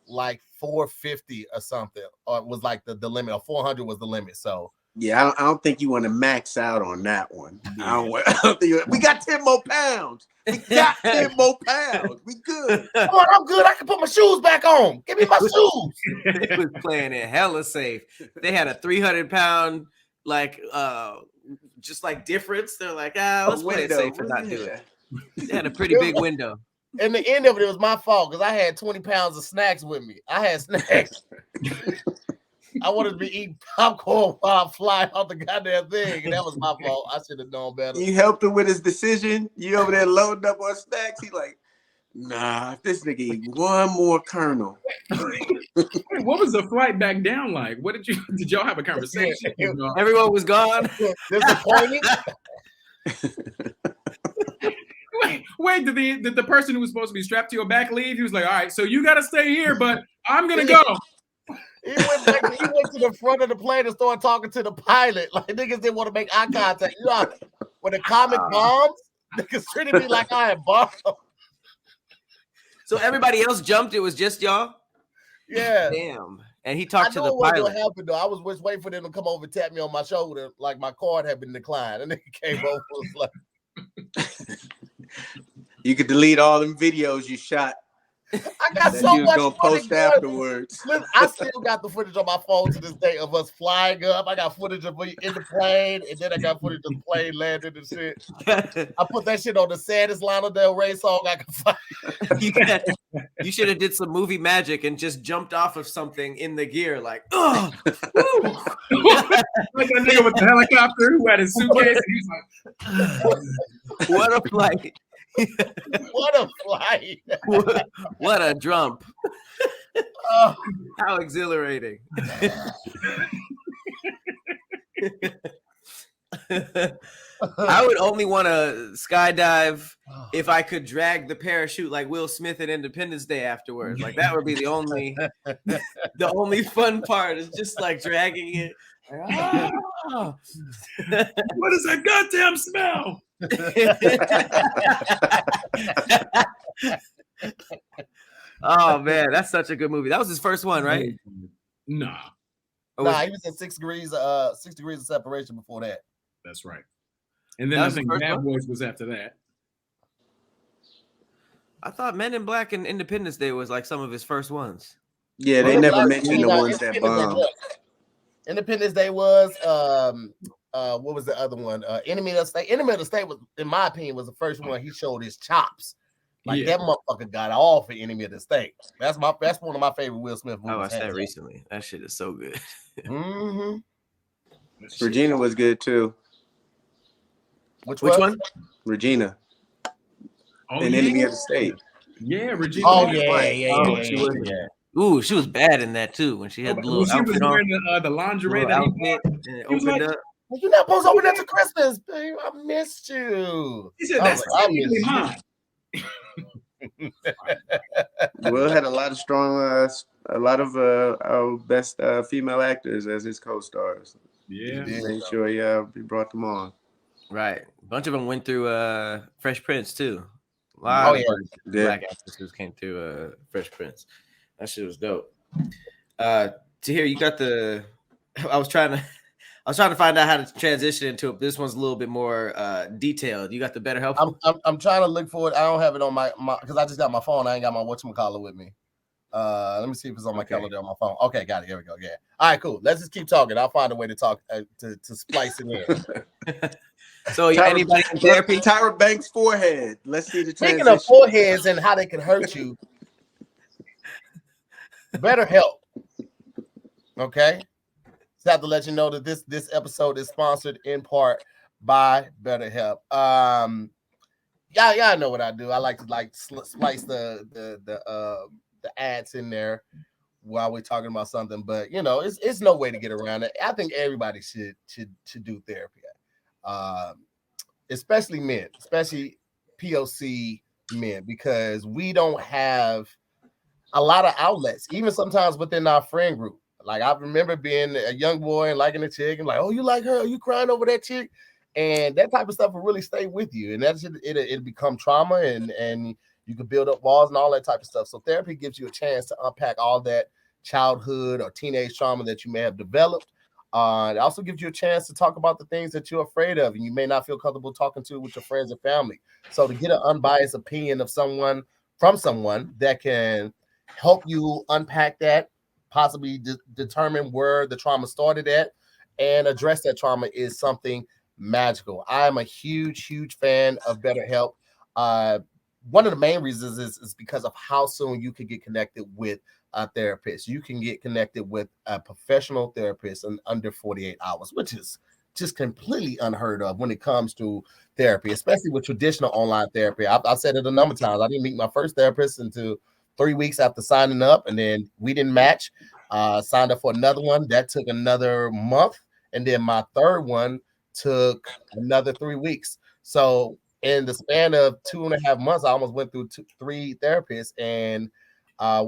450 or something, or it was like the limit, or 400 was the limit. So yeah, I don't think you want to max out on that one. I don't think we got 10 more pounds. We got 10 more pounds. We good. Come on, I'm good. I can put my shoes back on. Give me my shoes. They was playing it hella safe. They had a 300-pound just like difference. They're like, let's play it safe and not do it. They had a pretty big window. And the end of it was my fault because I had 20 pounds of snacks with me. I had snacks. I wanted to be eating popcorn while I fly off the goddamn thing, and that was my fault. I should have known better. You helped him with his decision. You over there loading up on snacks. He like, nah, if this nigga eat one more kernel. What was the flight back down like? What did y'all have a conversation? Everyone was gone. Disappointing. Wait, did the person who was supposed to be strapped to your back leave? He was like, all right, so you got to stay here, but I'm going to go. He went to the front of the plane and started talking to the pilot. Like, niggas didn't want to make eye contact. You know, when the comic bombs, niggas treated me like I had bombed. So everybody else jumped. It was just y'all? Yeah. Damn. And he talked to the pilot. I know what happened, though. I was just waiting for them to come over and tap me on my shoulder like my card had been declined. And then he came over and was like... You could delete all them videos you shot. I got so much gonna post afterwards. Listen, I still got the footage on my phone to this day of us flying up. I got footage of me in the plane, and then I got footage of the plane landing and shit. I put that shit on the saddest Lana Del Rey song I could find. You should have did some movie magic and just jumped off of something in the gear, like, oh, like that nigga with the helicopter who had his suitcase, and he's like, what a flight. What a flight. What a jump. How exhilarating. I would only want to skydive if I could drag the parachute like Will Smith at Independence Day afterwards. Like that would be the only fun part is just like dragging it. Like, ah! What is that goddamn smell? Oh man, that's such a good movie. That was his first one, right? Nah. Nah, he was in 6 degrees of separation before that. That's right. And then I think Bad Boys was after that. I thought Men in Black and Independence Day was like some of his first ones. Yeah, they never mentioned the ones that bombed. Independence Day was what was the other one? Enemy of the State. Enemy of the State was, in my opinion, was the first one he showed his chops. Like that motherfucker got all for Enemy of the State. That's one of my favorite Will Smith movies. I watched that recently. That shit is so good. Mm-hmm. Regina was good too. Which one? Regina. Enemy of the State. Yeah, Regina. Oh yeah. Ooh, she was bad in that too when she had the little outfit on. Wearing the lingerie that outfit and it opened up. You're not supposed to open that to Christmas, babe. I missed you. He said that's mine. Will had a lot of strong, a lot of our best female actors as his co-stars. Yeah, made sure he brought them on. Right, a bunch of them went through Fresh Prince too. A lot of black actresses came through Fresh Prince. That shit was dope. Tahir, you got the. I was trying to find out how to transition into it. This one's a little bit more detailed. You got the BetterHelp? I'm trying to look for it. I don't have it on my because I just got my phone. I ain't got my whatchamacallit with me. Let me see if it's on my calendar on my phone. Okay, got it. Here we go. Yeah. All right, cool. Let's just keep talking. I'll find a way to talk to splice it in. So anybody in therapy? Tyra Banks' forehead. Let's see the transition. Speaking of foreheads and how they can hurt you, BetterHelp. Okay. Just have to let you know that this episode is sponsored in part by BetterHelp. Y'all know what I do. I like to splice the ads in there while we're talking about something, but it's no way to get around it. I think everybody should do therapy, especially men, especially POC men, because we don't have a lot of outlets, even sometimes within our friend group. Like I remember being a young boy and liking a chick and like, oh, you like her? Are you crying over that chick? And that type of stuff will really stay with you. And that's it'll become trauma and you can build up walls and all that type of stuff. So therapy gives you a chance to unpack all that childhood or teenage trauma that you may have developed. It also gives you a chance to talk about the things that you're afraid of and you may not feel comfortable talking to with your friends and family. So to get an unbiased opinion of someone that can help you unpack that, possibly determine where the trauma started at and address that trauma is something magical. I am a huge fan of BetterHelp. One of the main reasons is because of how soon you can get connected with a therapist. You can get connected with a professional therapist in under 48 hours, which is just completely unheard of when it comes to therapy, especially with traditional online therapy. I've said it a number of times. I didn't meet my first therapist until 3 weeks after signing up, and then we didn't match. Signed up for another one that took another month, and then my third one took another 3 weeks. So in the span of 2.5 months, I almost went through 3 therapists. And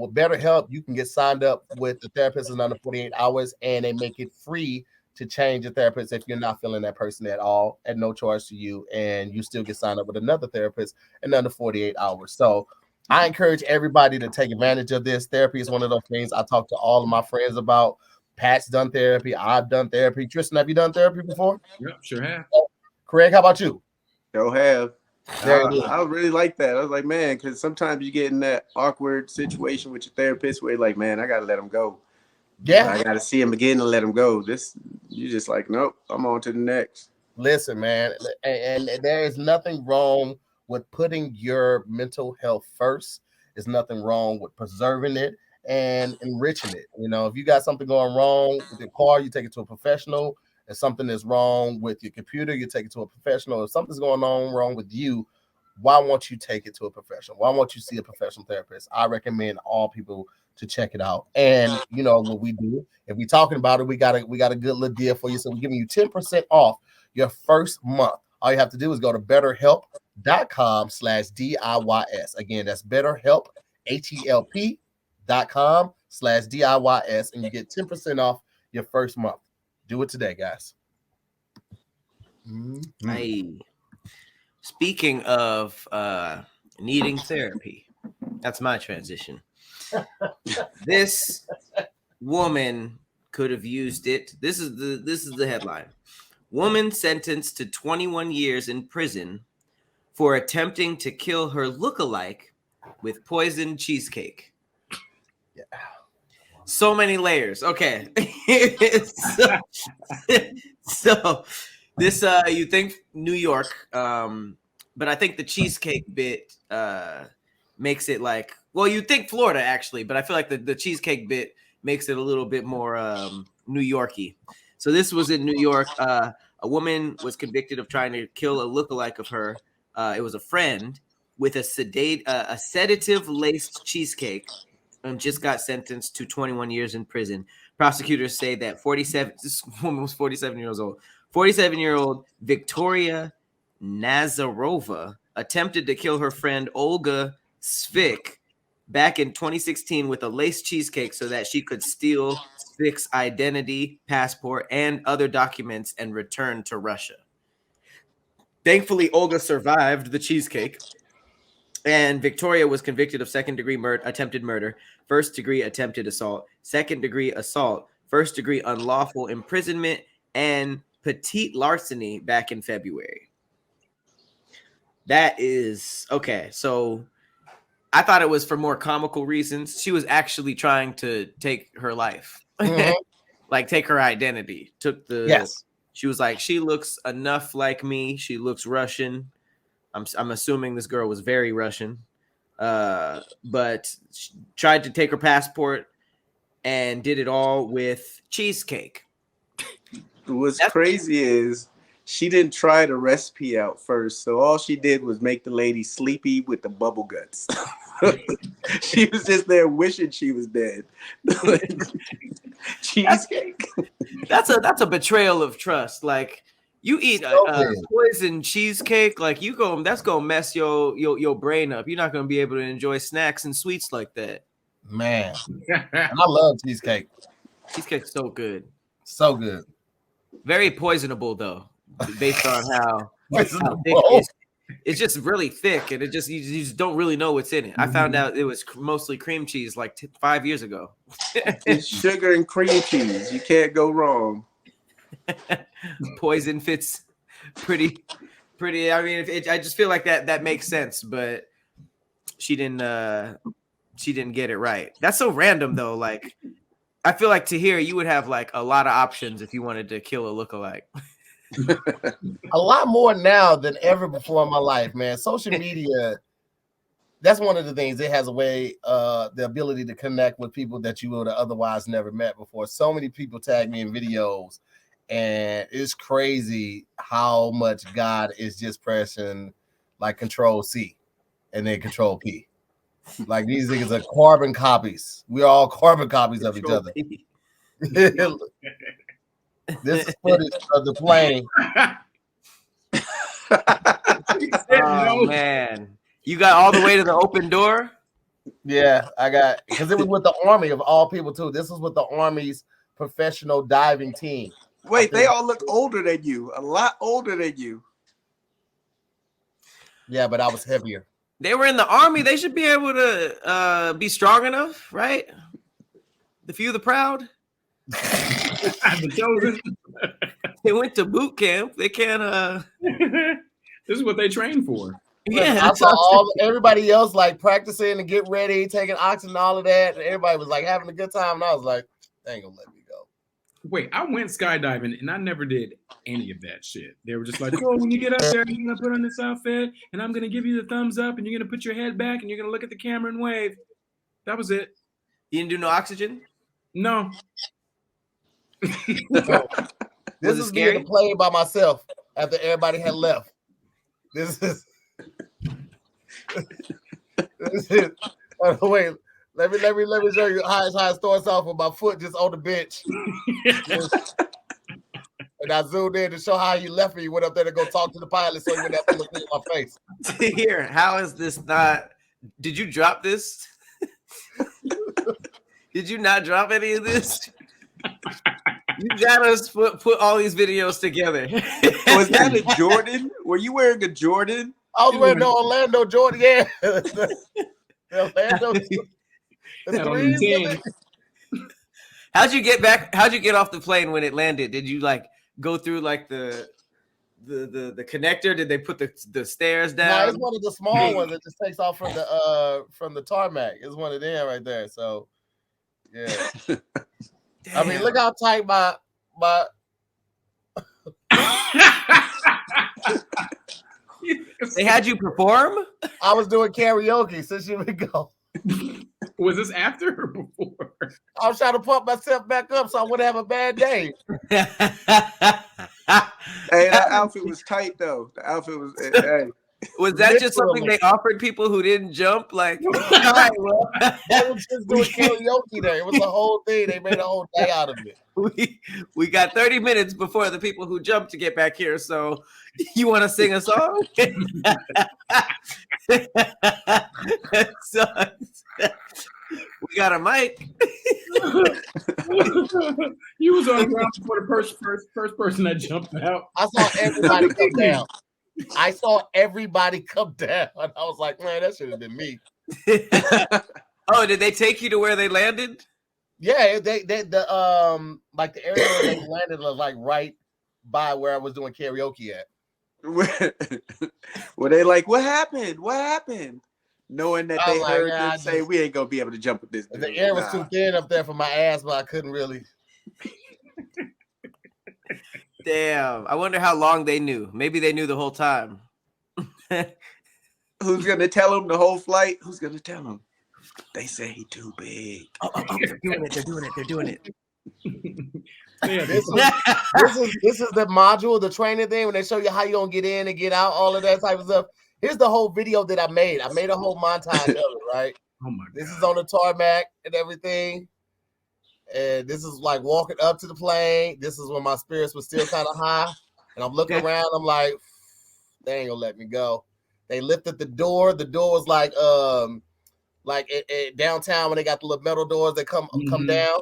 with BetterHelp, you can get signed up with the therapist in under 48 hours, and they make it free to change your therapist if you're not feeling that person at all, at no charge to you, and you still get signed up with another therapist in under 48 hours. So I encourage everybody to take advantage of this. Therapy is one of those things I talk to all of my friends about. Pat's done therapy. I've done therapy. Tristan, have you done therapy before? Yep, sure have. Craig, how about you? Sure have. I really like that. I was like, man, because sometimes you get in that awkward situation with your therapist where you're like, man, I got to let him go. Yeah. I got to see him again and let him go. You just like, nope, I'm on to the next. Listen, man, and there is nothing wrong with putting your mental health first. There's nothing wrong with preserving it and enriching it. If you got something going wrong with your car, you take it to a professional. If something is wrong with your computer, you take it to a professional. If something's going on wrong with you, why won't you take it to a professional? Why won't you see a professional therapist? I recommend all people to check it out. And you know what we do, if we're talking about it, we got a good little deal for you. So we're giving you 10% off your first month. All you have to do is go to betterhelp.com/DIYS. Again, that's BetterHelp, HELP.com/DIYS, and you get 10% off your first month. Do it today, guys. Hey, speaking of needing therapy, that's my transition. This woman could have used it. This is the headline. Woman sentenced to 21 years in prison for attempting to kill her lookalike with poisoned cheesecake. Yeah. So many layers. Okay. so this you think New York, but I think the cheesecake bit makes it like, well, you think Florida actually, but I feel like the cheesecake bit makes it a little bit more New Yorky. So this was in New York. A woman was convicted of trying to kill a lookalike of her. It was a friend with a sedative-laced cheesecake, and just got sentenced to 21 years in prison. Prosecutors say that this woman was 47 years old. 47-year-old Victoria Nazarova attempted to kill her friend Olga Svik back in 2016 with a laced cheesecake so that she could steal Svik's identity, passport, and other documents and return to Russia. Thankfully, Olga survived the cheesecake, and Victoria was convicted of second-degree attempted murder, first-degree attempted assault, second-degree assault, first-degree unlawful imprisonment, and petite larceny back in February. That is okay. So I thought it was for more comical reasons. She was actually trying to take her life, like take her identity. She was like, she looks enough like me. She looks Russian. I'm assuming this girl was very Russian, but she tried to take her passport and did it all with cheesecake. What's crazy is she didn't try the recipe out first, so all she did was make the lady sleepy with the bubble guts. She was just there wishing she was dead. Cheesecake. That's a betrayal of trust. Like, you eat a poison cheesecake, like that's gonna mess your brain up. You're not gonna be able to enjoy snacks and sweets like that. Man, and I love cheesecake. Cheesecake's so good. So good. Very poisonable though, based on how thick it is. It's just really thick, and you just don't really know what's in it. I found out it was mostly cream cheese like 5 years ago. It's sugar and cream cheese. You can't go wrong. Poison fits pretty. I mean, I just feel like that makes sense, but she didn't get it right. That's so random though. Like, I feel like Tahir, you would have like a lot of options if you wanted to kill a lookalike. A lot more now than ever before in my life, man. Social media, that's one of the things. It has a way, the ability to connect with people that you would have otherwise never met before. So many people tag me in videos, and it's crazy how much God is just pressing like Control C and then Control P. Like, these niggas are carbon copies. We're all carbon copies of each other. This is footage of the plane. Oh man, you got all the way to the open door? Yeah, I got, because it was with the Army of all people too. This was with the Army's professional diving team. Wait, they all look older than you, a lot older than you. Yeah, but I was heavier. They were in the Army. They should be able to be strong enough, right? The few, the proud. They went to boot camp. They can't. This is what they train for. Yeah, I saw everybody else like practicing to get ready, taking oxygen, all of that, and everybody was like having a good time. And I was like, they ain't gonna let me go. Wait, I went skydiving and I never did any of that shit. They were just like, oh, when you get up there, you're gonna put on this outfit, and I'm gonna give you the thumbs up, and you're gonna put your head back, and you're gonna look at the camera and wave. That was it. You didn't do no oxygen? No. This is me playing by myself after everybody had left. This is Wait, let me show you how it starts off with my foot just on the bench. And I zoomed in to show how he left me. He went up there to go talk to the pilot so he wouldn't have to look in my face. Here, how is this not? Did you drop this? Did you not drop any of this? You got us put all these videos together. Was that a Jordan? Were you wearing a Jordan? I was wearing the Orlando Jordan. Yeah. Orlando. The How'd you get back? How'd you get off the plane when it landed? Did you like go through like the connector? Did they put the stairs down? No, it's one of the small ones that just takes off from the tarmac. It's one of them right there. So yeah. I mean, look how tight my They had you perform? I was doing karaoke since you would go. Was this after or before? I was trying to pump myself back up so I wouldn't have a bad day. Hey, that outfit was tight though. The outfit was. Hey. Was that just something they offered people who didn't jump? Like, all right, well, they were just doing karaoke there. It was a whole thing. They made a whole day out of it. We got 30 minutes before the people who jumped to get back here. So, you want to sing a song? So, we got a mic. You was on the ground before the first person that jumped out. I saw everybody come down. I was like, man, that should have been me. Oh, did they take you to where they landed? Yeah, they the like the area where they landed was like right by where I was doing karaoke at. Were they like, what happened? What happened? Knowing that they heard them say we ain't gonna be able to jump with this. The air was too thin up there for my ass, but I couldn't really. Damn. I wonder how long they knew. Maybe they knew the whole time. Who's gonna tell them the whole flight? Who's gonna tell them? They say he too big. Oh, they're doing it. Yeah, this is the module, the training thing when they show you how you gonna get in and get out, all of that type of stuff. Here's the whole video that I made. I made a whole montage of it, right? Oh my God. This is on the tarmac and everything. And this is like walking up to the plane. This is when my spirits were still kind of high. And I'm looking around. I'm like, they ain't gonna let me go. They lifted the door. The door was like downtown when they got the little metal doors that come down.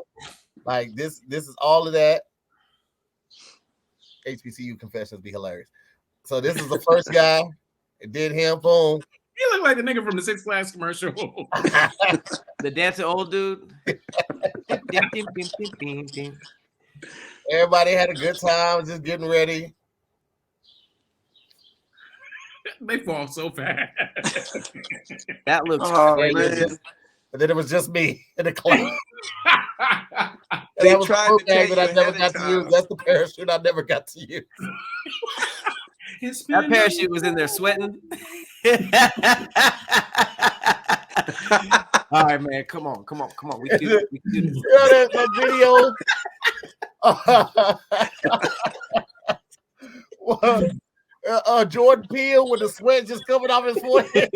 Like this is all of that. HBCU confessions be hilarious. So this is the first guy. It did him. Boom. He looked like the nigga from the Six Flags commercial. The dancing old dude. Everybody had a good time, just getting ready. They fall so fast. That looks crazy. And then it was just me in the class. They was tried the to tell that I you never ahead got of to use. time. That's the parachute I never got to use. that parachute was in there sweating. All right, man. Come on. We can do this. You know that video? Jordan Peele with the sweat just coming off his forehead.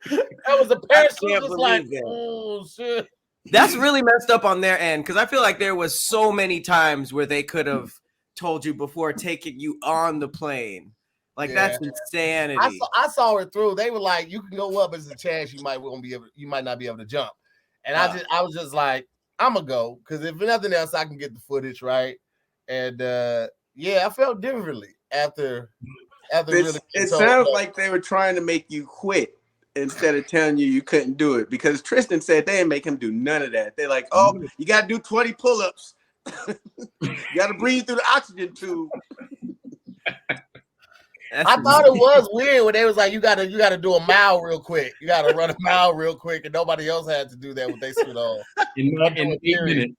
That was a parachute, just like, oh shit. That's really messed up on their end because I feel like there was so many times where they could have told you before taking you on the plane. Like that's insanity. I saw it through. They were like, you can go up, but there's a chance you might not be able to jump. And I was just like, I'm gonna go because if nothing else, I can get the footage right. And I felt differently after really. It sounds like they were trying to make you quit instead of telling you couldn't do it because Tristan said they didn't make him do none of that. They're like, oh, you got to do 20 pull-ups. You got to breathe through the oxygen tube. I thought it was weird when they was like, you gotta do a mile real quick. You gotta run a mile real quick, and nobody else had to do that with their suit on. In 8 minutes.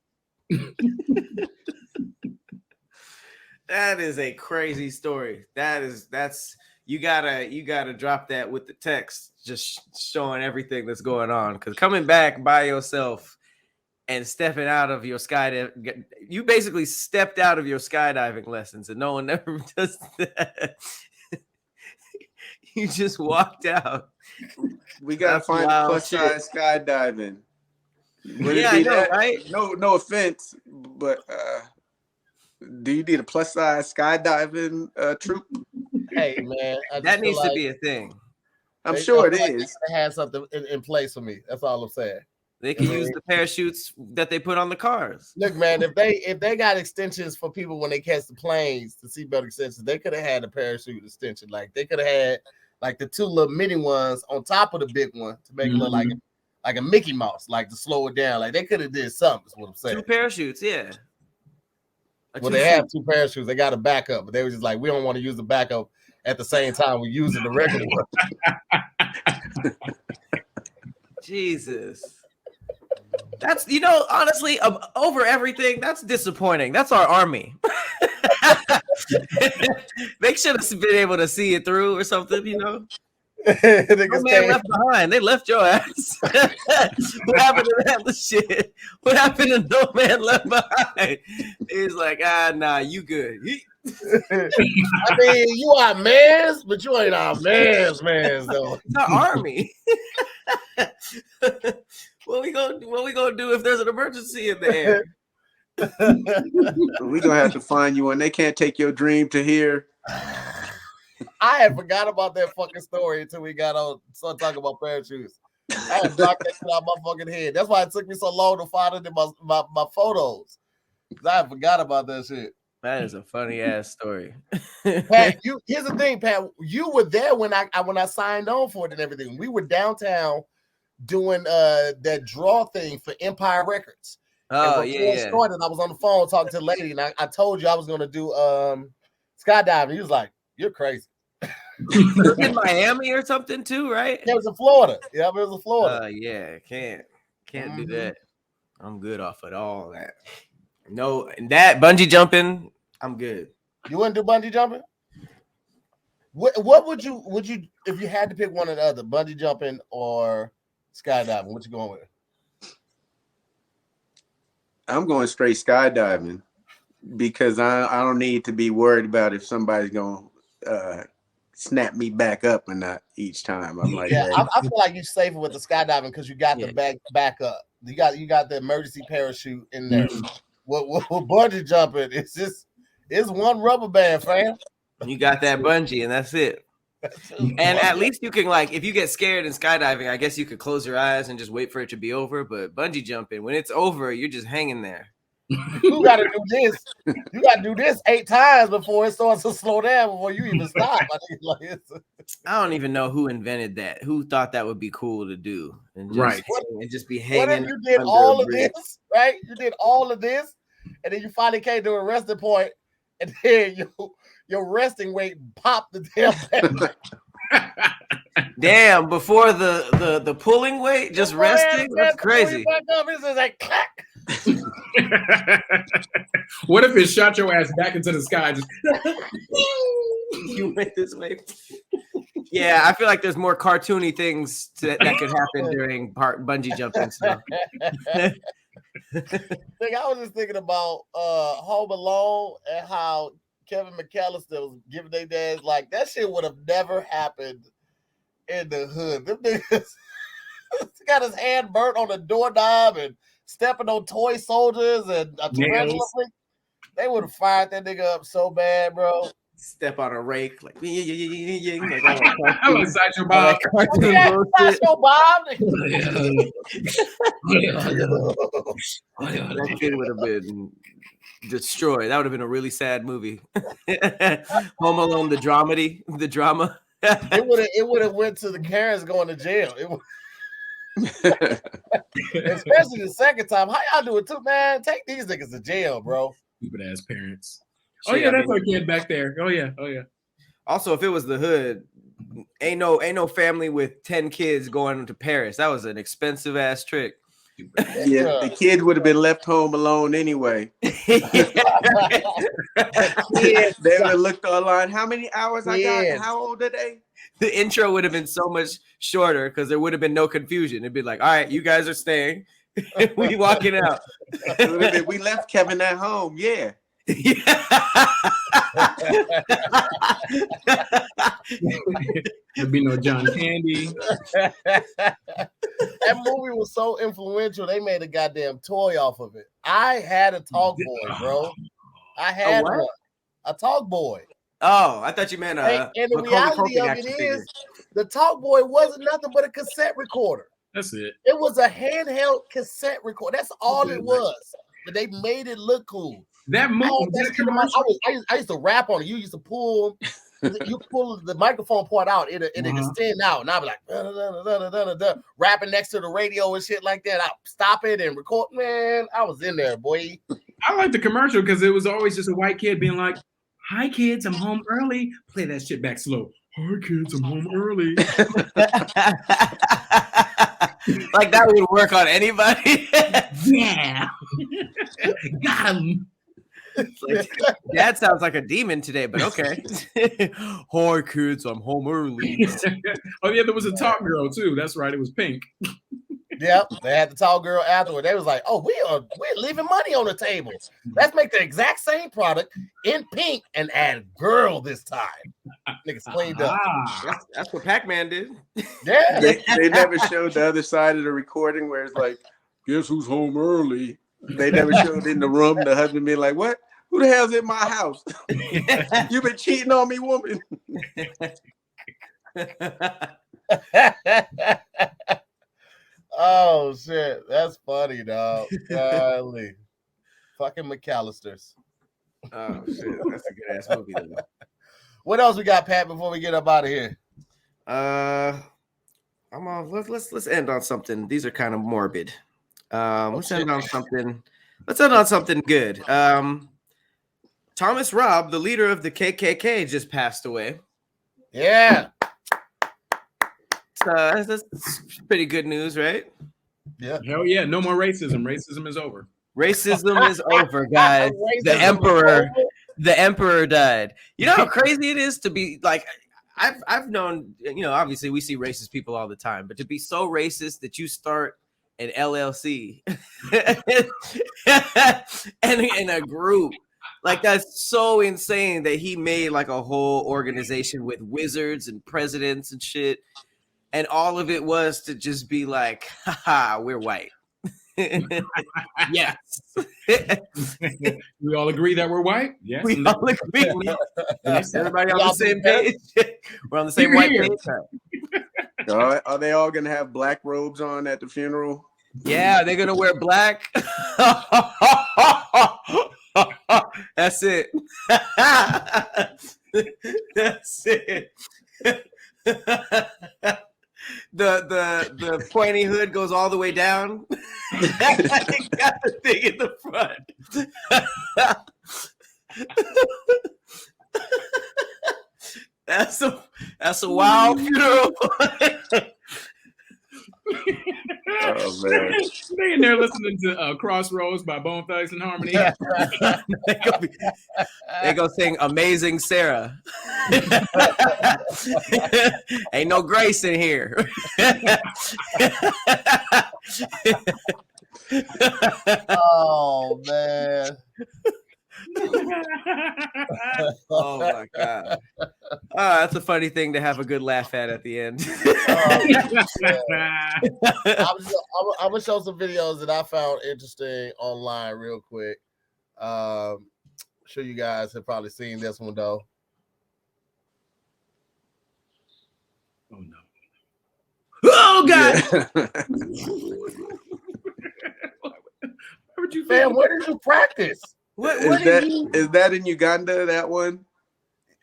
That is a crazy story. That's you gotta drop that with the text, just showing everything that's going on. Because coming back by yourself and stepping out of your skydiving. You basically stepped out of your skydiving lessons, and no one ever does that. You just walked out. We gotta find a plus size skydiving. Yeah, I know, right? No offense, but do you need a plus size skydiving troop? Hey man, that needs to be a thing. I'm sure it is. They had something in place for me. That's all I'm saying. They can use the parachutes that they put on the cars. Look, man, if they got extensions for people when they catch the planes, the seatbelt extensions, they could have had a parachute extension. Like they could have had like the two little mini ones on top of the big one to make it look like a Mickey Mouse, like to slow it down. Like they could have did something. Is what I'm saying. 2 parachutes, yeah. Well, they have 2 parachutes. They got a backup, but they were just like, we don't want to use the backup at the same time we're using the regular one. Jesus. That's, honestly, over everything, that's disappointing. That's our army. They should have been able to see it through or something, No man left behind. They left your ass. What happened to that shit? What happened to no man left behind? He's like, nah, you good. I mean, you are mans, but you ain't our mans, though. It's our army. What we gonna do if there's an emergency in the air? We're gonna have to find you one. They can't take your dream to here. I had forgot about that fucking story until we got on started talking about parachutes. I had blocked that shit out my fucking head. That's why it took me so long to find it in my photos. I had forgot about that shit. That is a funny ass story. Pat, here's the thing, Pat. You were there when I signed on for it and everything. We were downtown doing that draw thing for Empire Records. Oh, It started, I was on the phone talking to the lady, and I told you I was going to do skydiving. He was like, "You're crazy." It was in Miami or something too, right? Yeah, it was in Florida. Yeah, it was in Florida. Yeah, can't do that. I'm good off of all that. No, and that bungee jumping, I'm good. You wouldn't do bungee jumping? What would you if you had to pick one or the other, bungee jumping or skydiving? What you going with? I'm going straight skydiving because I don't need to be worried about if somebody's gonna snap me back up or not each time. I'm like, I feel like you're safer with the skydiving because you got the back up. You got the emergency parachute in there. What bungee jumping? It's one rubber band, fam. You got that bungee, and that's it. And at least you can, like, if you get scared in skydiving, I guess you could close your eyes and just wait for it to be over. But bungee jumping, when it's over, you're just hanging there. You got to do this. You got to do this 8 times before it starts to slow down before you even stop. I don't even know who invented that. Who thought that would be cool to do? And just, and just be hanging. What if you did all of this, right? You did all of this, and then you finally came to a resting point, and then your resting weight popped the damn back. Damn, before the pulling weight, just resting? That's crazy. Back up, it's just like clack. What if it shot your ass back into the sky? Just you went this way. Yeah, I feel like there's more cartoony things that could happen during bungee jumping stuff. I was just thinking about Home Alone and how Kevin McAllister was giving their dads like that shit would have never happened in the hood. Them niggas got his hand burnt on the doorknob and stepping on toy soldiers and a tarantula. They would have fired that nigga up so bad, bro. Step on a rake, like I'm like Sideshow Bob. Sideshow Bob. That kid would have been destroyed. That would have been a really sad movie. Home Alone, the drama. It would have went to the Karens going to jail. Especially the second time. How y'all do it too, man? Take these niggas to jail, bro. Stupid ass parents. Oh yeah, that's our kid back there. Oh yeah. Also, if it was the hood, ain't no family with 10 kids going to Paris. That was an expensive ass trick. Yeah, the kid would have been left home alone anyway. They would have looked online. How many hours I got? How old are they? The intro would have been so much shorter because there would have been no confusion. It'd be like, all right, you guys are staying. We walking out. We left Kevin at home. Yeah. There'd be no John Candy. That movie was so influential. They made a goddamn toy off of it. I had a talk boy, bro. I had one. A talk boy. Oh, I thought you meant and the reality of it is, the talk boy wasn't nothing but a cassette recorder. That's it. It was a handheld cassette recorder. That's all it was. But they made it look cool. That movie. I used to rap on it. You used to pull. You pull the microphone part out. It extend out, and I'd be like rapping next to the radio and shit like that. I stop it and record. Man, I was in there, boy. I like the commercial because it was always just a white kid being like, "Hi kids, I'm home early." Play that shit back slow. "Hi kids, I'm home early." Like that would work on anybody. Yeah, got him. Like, Dad sounds like a demon today, but okay. Hi kids, I'm home early. Oh yeah, there was a talk girl too. That's right, it was Pink. Yep, they had the tall girl afterward. They was like, "Oh, we're leaving money on the table. Let's make the exact same product in pink and add girl this time." Niggas cleaned up. That's what Pac-Man did. Yeah, they never showed the other side of the recording where it's like, "Guess who's home early?" They never showed in the room the husband being like, "What? Who the hell's in my house? You've been cheating on me, woman." Oh shit, that's funny, dog. Golly. Fucking McAllisters. Oh shit, that's a good ass movie though. What else we got, Pat, before we get up out of here? Let's end on something. These are kind of morbid. Let's end on something. Let's end on something good. Thomas Robb, the leader of the KKK, just passed away. Yeah. That's pretty good news, right? Yeah. Hell yeah, no more racism. Racism is over. Racism is over, guys. The emperor died. You know how crazy it is to be like, I've known, obviously we see racist people all the time, but to be so racist that you start an LLC and in a group, like that's so insane that he made like a whole organization with wizards and presidents and shit. And all of it was to just be like, haha, we're white. Yes. We all agree that we're white? Yes. We all agree. Everybody on the same page? We're on the same white page. Are they all going to have black robes on at the funeral? Yeah, they're going to wear black. That's it. That's it. The pointy hood goes all the way down. Got the thing in the front. That's a wild funeral. Oh man, they in there listening to Crossroads by Bone Thugs and Harmony. They go sing "Amazing Sarah." Ain't no grace in here. Oh man. Oh my god. That's a funny thing to have a good laugh at the end. I'm gonna show some videos that I found interesting online real quick. Sure you guys have probably seen this one though. Oh no. Oh god. Yeah. Where would you Man, where did you practice? Is that in Uganda, that one?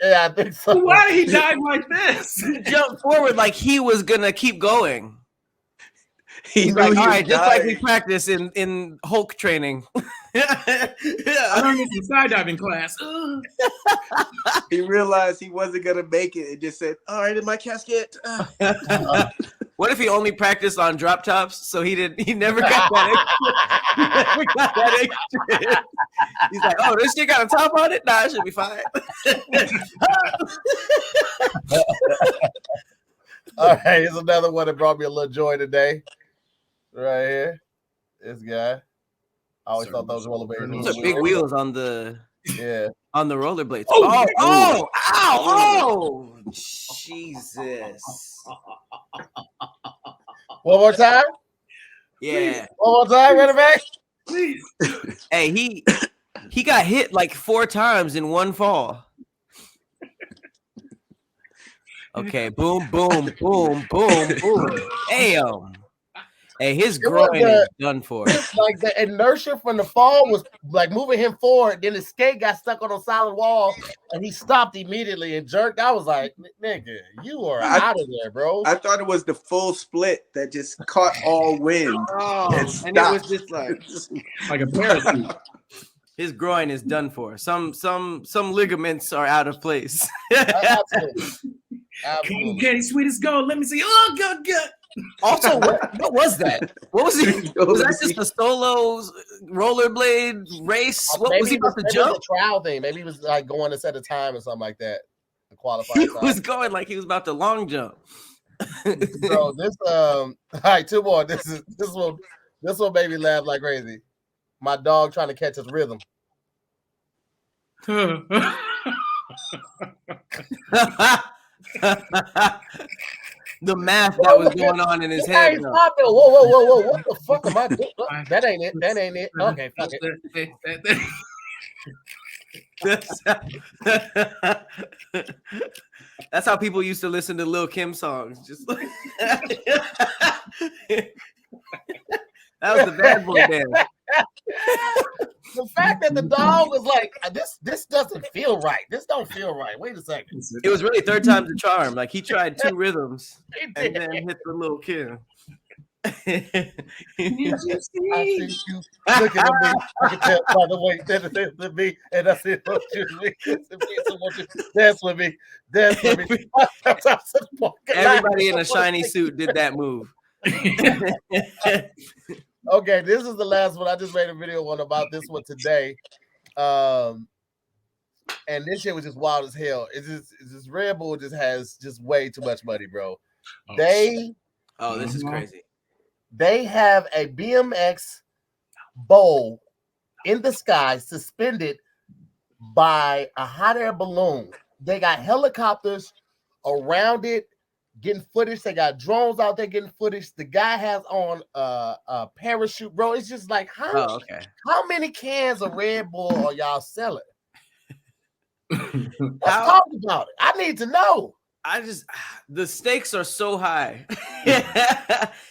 Yeah, I think so. Why did he die like this? He jumped forward like he was gonna keep going. He's like, all right, just like we practice in Hulk training. I learned this in skydiving class. He realized he wasn't gonna make it and just said, "All right, in my casket." What if he only practiced on drop tops, so he never got that extra? He's like, "Oh, this shit got a top on it? Nah, it should be fine." All right, here's another one that brought me a little joy today. Right here. This guy. I always thought those rollerblades. Those are big wheels on the rollerblades. Oh, Oh, Jesus. One more time. Yeah. One more time, run it back. Please. Hey, he got hit like 4 times in one fall. Okay, boom, boom, boom, boom, boom. Damn. Hey, his groin is done for. Like the inertia from the fall was like moving him forward. Then his skate got stuck on a solid wall, and he stopped immediately and jerked. I was like, "Nigga, you are out of there, bro." I thought it was the full split that just caught all wind and it was just like a parachute. His groin is done for. Some ligaments are out of place. Absolutely. Okay, sweet as gold. Let me see. Oh, God. Also, what was that? What was it? Was that just a solo rollerblade race? What was he about to jump? It was a trial thing. Maybe he was like going to set a time or something like that to qualify. He was going like he was about to long jump. Bro, this all right, 2 more. This one made me laugh like crazy. My dog trying to catch his rhythm. The math that was going on in his head. Whoa! What the fuck am I doing? That ain't it. Okay, fuck it. That's how people used to listen to Lil' Kim songs. Just like that was the bad boy dance. The fact that the dog was like, this doesn't feel right. This don't feel right. Wait a second. It was really 3rd time's the charm. Like he tried 2 rhythms and then hit the Lil' Kim. I see you looking at me. I can tell by the way that it is to me, and I said, "Don't you dance with me? Dance with me." Everybody in a shiny suit did that move. Okay, this is the last one. I just made a video about this one today. And this shit was just wild as hell. It's just Red Bull just has just way too much money, bro. This is crazy. They have a BMX bowl in the sky suspended by a hot air balloon. They got helicopters around it getting footage. They got drones out there getting footage. The guy has on a parachute, bro. It's just like, how many cans of Red Bull are y'all selling? Let's talk about it. I need to know. The stakes are so high.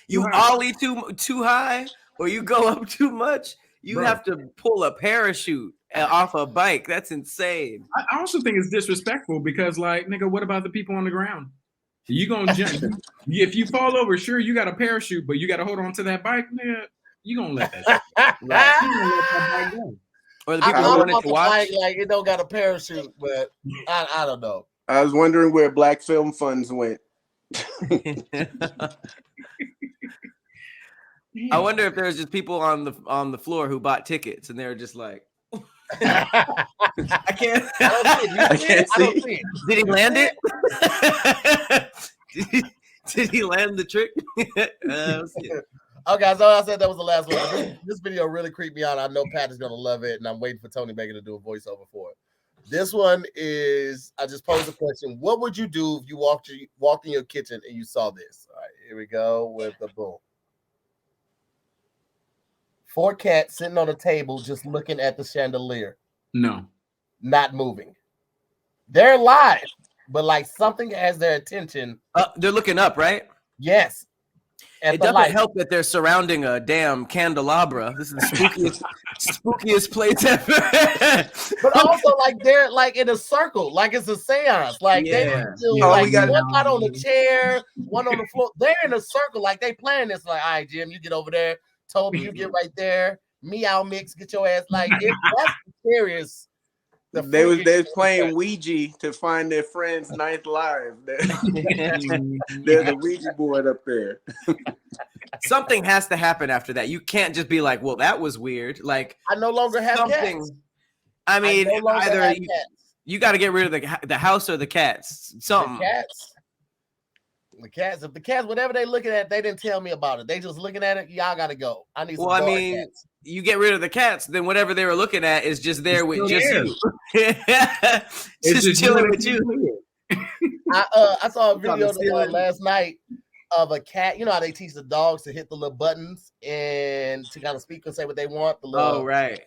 You ollie too high, or you go up too much. You have to pull a parachute off a bike. That's insane. I also think it's disrespectful because, like, nigga, what about the people on the ground? You gonna jump? If you fall over, sure, you got a parachute, but you got to hold on to that bike, nigga. You gonna let that? Right. You gonna let that bike go? Or the people who wanted to watch, bike, like it don't got a parachute, but I don't know. I was wondering where Black Film Funds went. I wonder if there's just people on the floor who bought tickets and they were just like, I can't. I can't see. Did he land it? Did he land the trick? Okay, so I said that was the last one. This video really creeped me out. I know Pat is gonna love it, and I'm waiting for Tony Baker to do a voiceover for it. This one is, I just posed a question. What would you do if you walked in your kitchen and you saw this? All right, here we go with the boom. 4 cats sitting on a table just looking at the chandelier. No. Not moving. They're live, but like something has their attention. They're looking up, right? Yes. It doesn't help that they're surrounding a damn candelabra. This is the spookiest place ever. But also, like, they're like in a circle, like it's a seance. Like they do, like one out on the chair, one on the floor. They're in a circle, like they playing this. Like, all right, Jim, you get over there. Toby, you get right there. Meow Mix, get your ass. Like, that's serious. They was playing Ouija to find their friend's ninth live. There's a Ouija board up there. Something has to happen after that. You can't just be like, well, that was weird. Like, I no longer have cats. I mean, either you got to get rid of the house or the cats. Something. The cats. The cats, if the cats, whatever they looking at, they didn't tell me about it. They just looking at it. Y'all gotta go. I need some Well, I dog mean, cats. you get rid of the cats, then whatever they were looking at is just there with just there. you. It's just chilling with you. I saw a It's on video the ceiling. last night of a cat. You know how they teach the dogs to hit the little buttons and to kind of speak and say what they want. The little, Oh, right.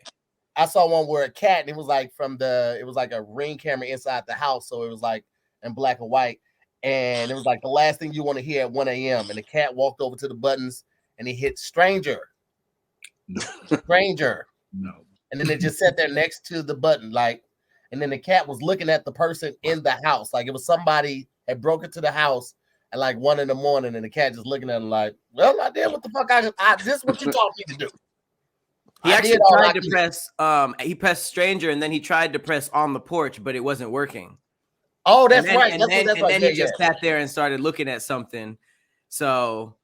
I saw one where a cat, and it was like it was like a ring camera inside the house, so it was like in black and white, and it was like the last thing you want to hear at 1 a.m. And the cat walked over to the buttons and he hit stranger, stranger, No. and then it just sat there next to the button, like, and then the cat was looking at the person in the house, like it was somebody had broke into the house at like 1 a.m, and the cat just looking at him like, well, I did what the fuck this is what you taught me to do. He I actually did all tried I to could. press he pressed stranger, and then he tried to press on the porch, but it wasn't working. Oh, that's And then- right. And That's then, what that's and right. then Yeah, he just yeah. sat there and started looking at something. So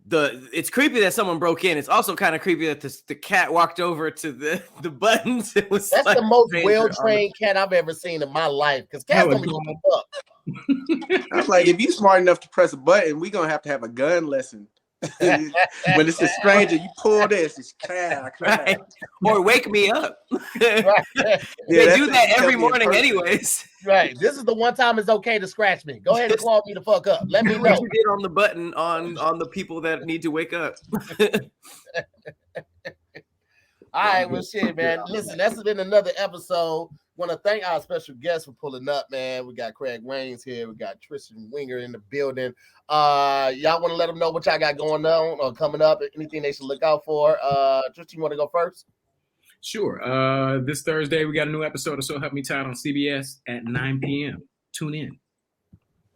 it's creepy that someone broke in. It's also kind of creepy that the cat walked over to the buttons. It was That's like the most stranger on the- well-trained cat I've ever seen in my life. Because cats Hella don't give a fuck. I was like, if you smart enough to press a button, we gonna have a gun lesson. When it's a stranger, you pull this. It's crack. Right. Or wake me up. Right. They do that every morning anyways. Right. This is the one time it's okay to scratch me. Go ahead and claw me the fuck up. Let me Do know. what you did on the button on the people that need to wake up. All right, well, shit, man. Listen, that's been another episode. Want to thank our special guests for pulling up, man. We got Craig Waynes here. We got Tristan Winger in the building. Y'all want to let them know what y'all got going on or coming up? Anything they should look out for? Tristan, you want to go first? Sure. This Thursday, we got a new episode of So Help Me Todd on CBS at 9 p.m. Tune in.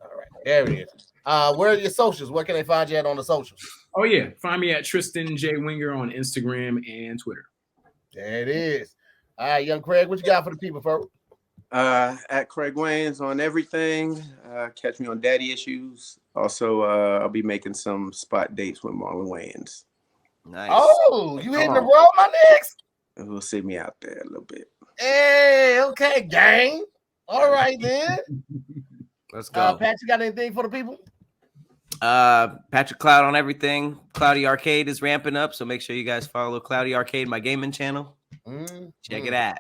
All right, there it is. Where are your socials? Where can they find you at on the socials? Oh, yeah. Find me at Tristan J. Winger on Instagram and Twitter. There it is. All right, young Craig, what you got for the people, folks? At Craig Waynes on everything. Catch me on Daddy Issues. Also, I'll be making some spot dates with Marlon Wayans. Nice. Oh, you hitting the road, my niggas? It will see me out there a little bit. Hey, okay, gang. All right, then. Let's go. Pat, you got anything for the people? Patrick Cloud on everything. Cloudy Arcade is ramping up, so make sure you guys follow Cloudy Arcade, my gaming channel. Check it out.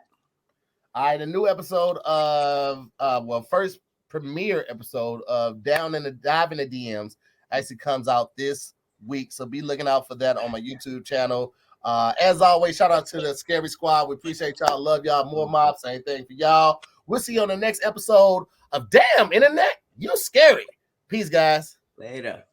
All right, a new episode of first premiere episode of Dive in the DMs actually comes out this week, so be looking out for that on my YouTube channel. As always, shout out to the Scary Squad. We appreciate y'all. Love y'all. More mob. Same thing for y'all. We'll see you on the next episode of Damn Internet, You Scary. Peace, guys. Later.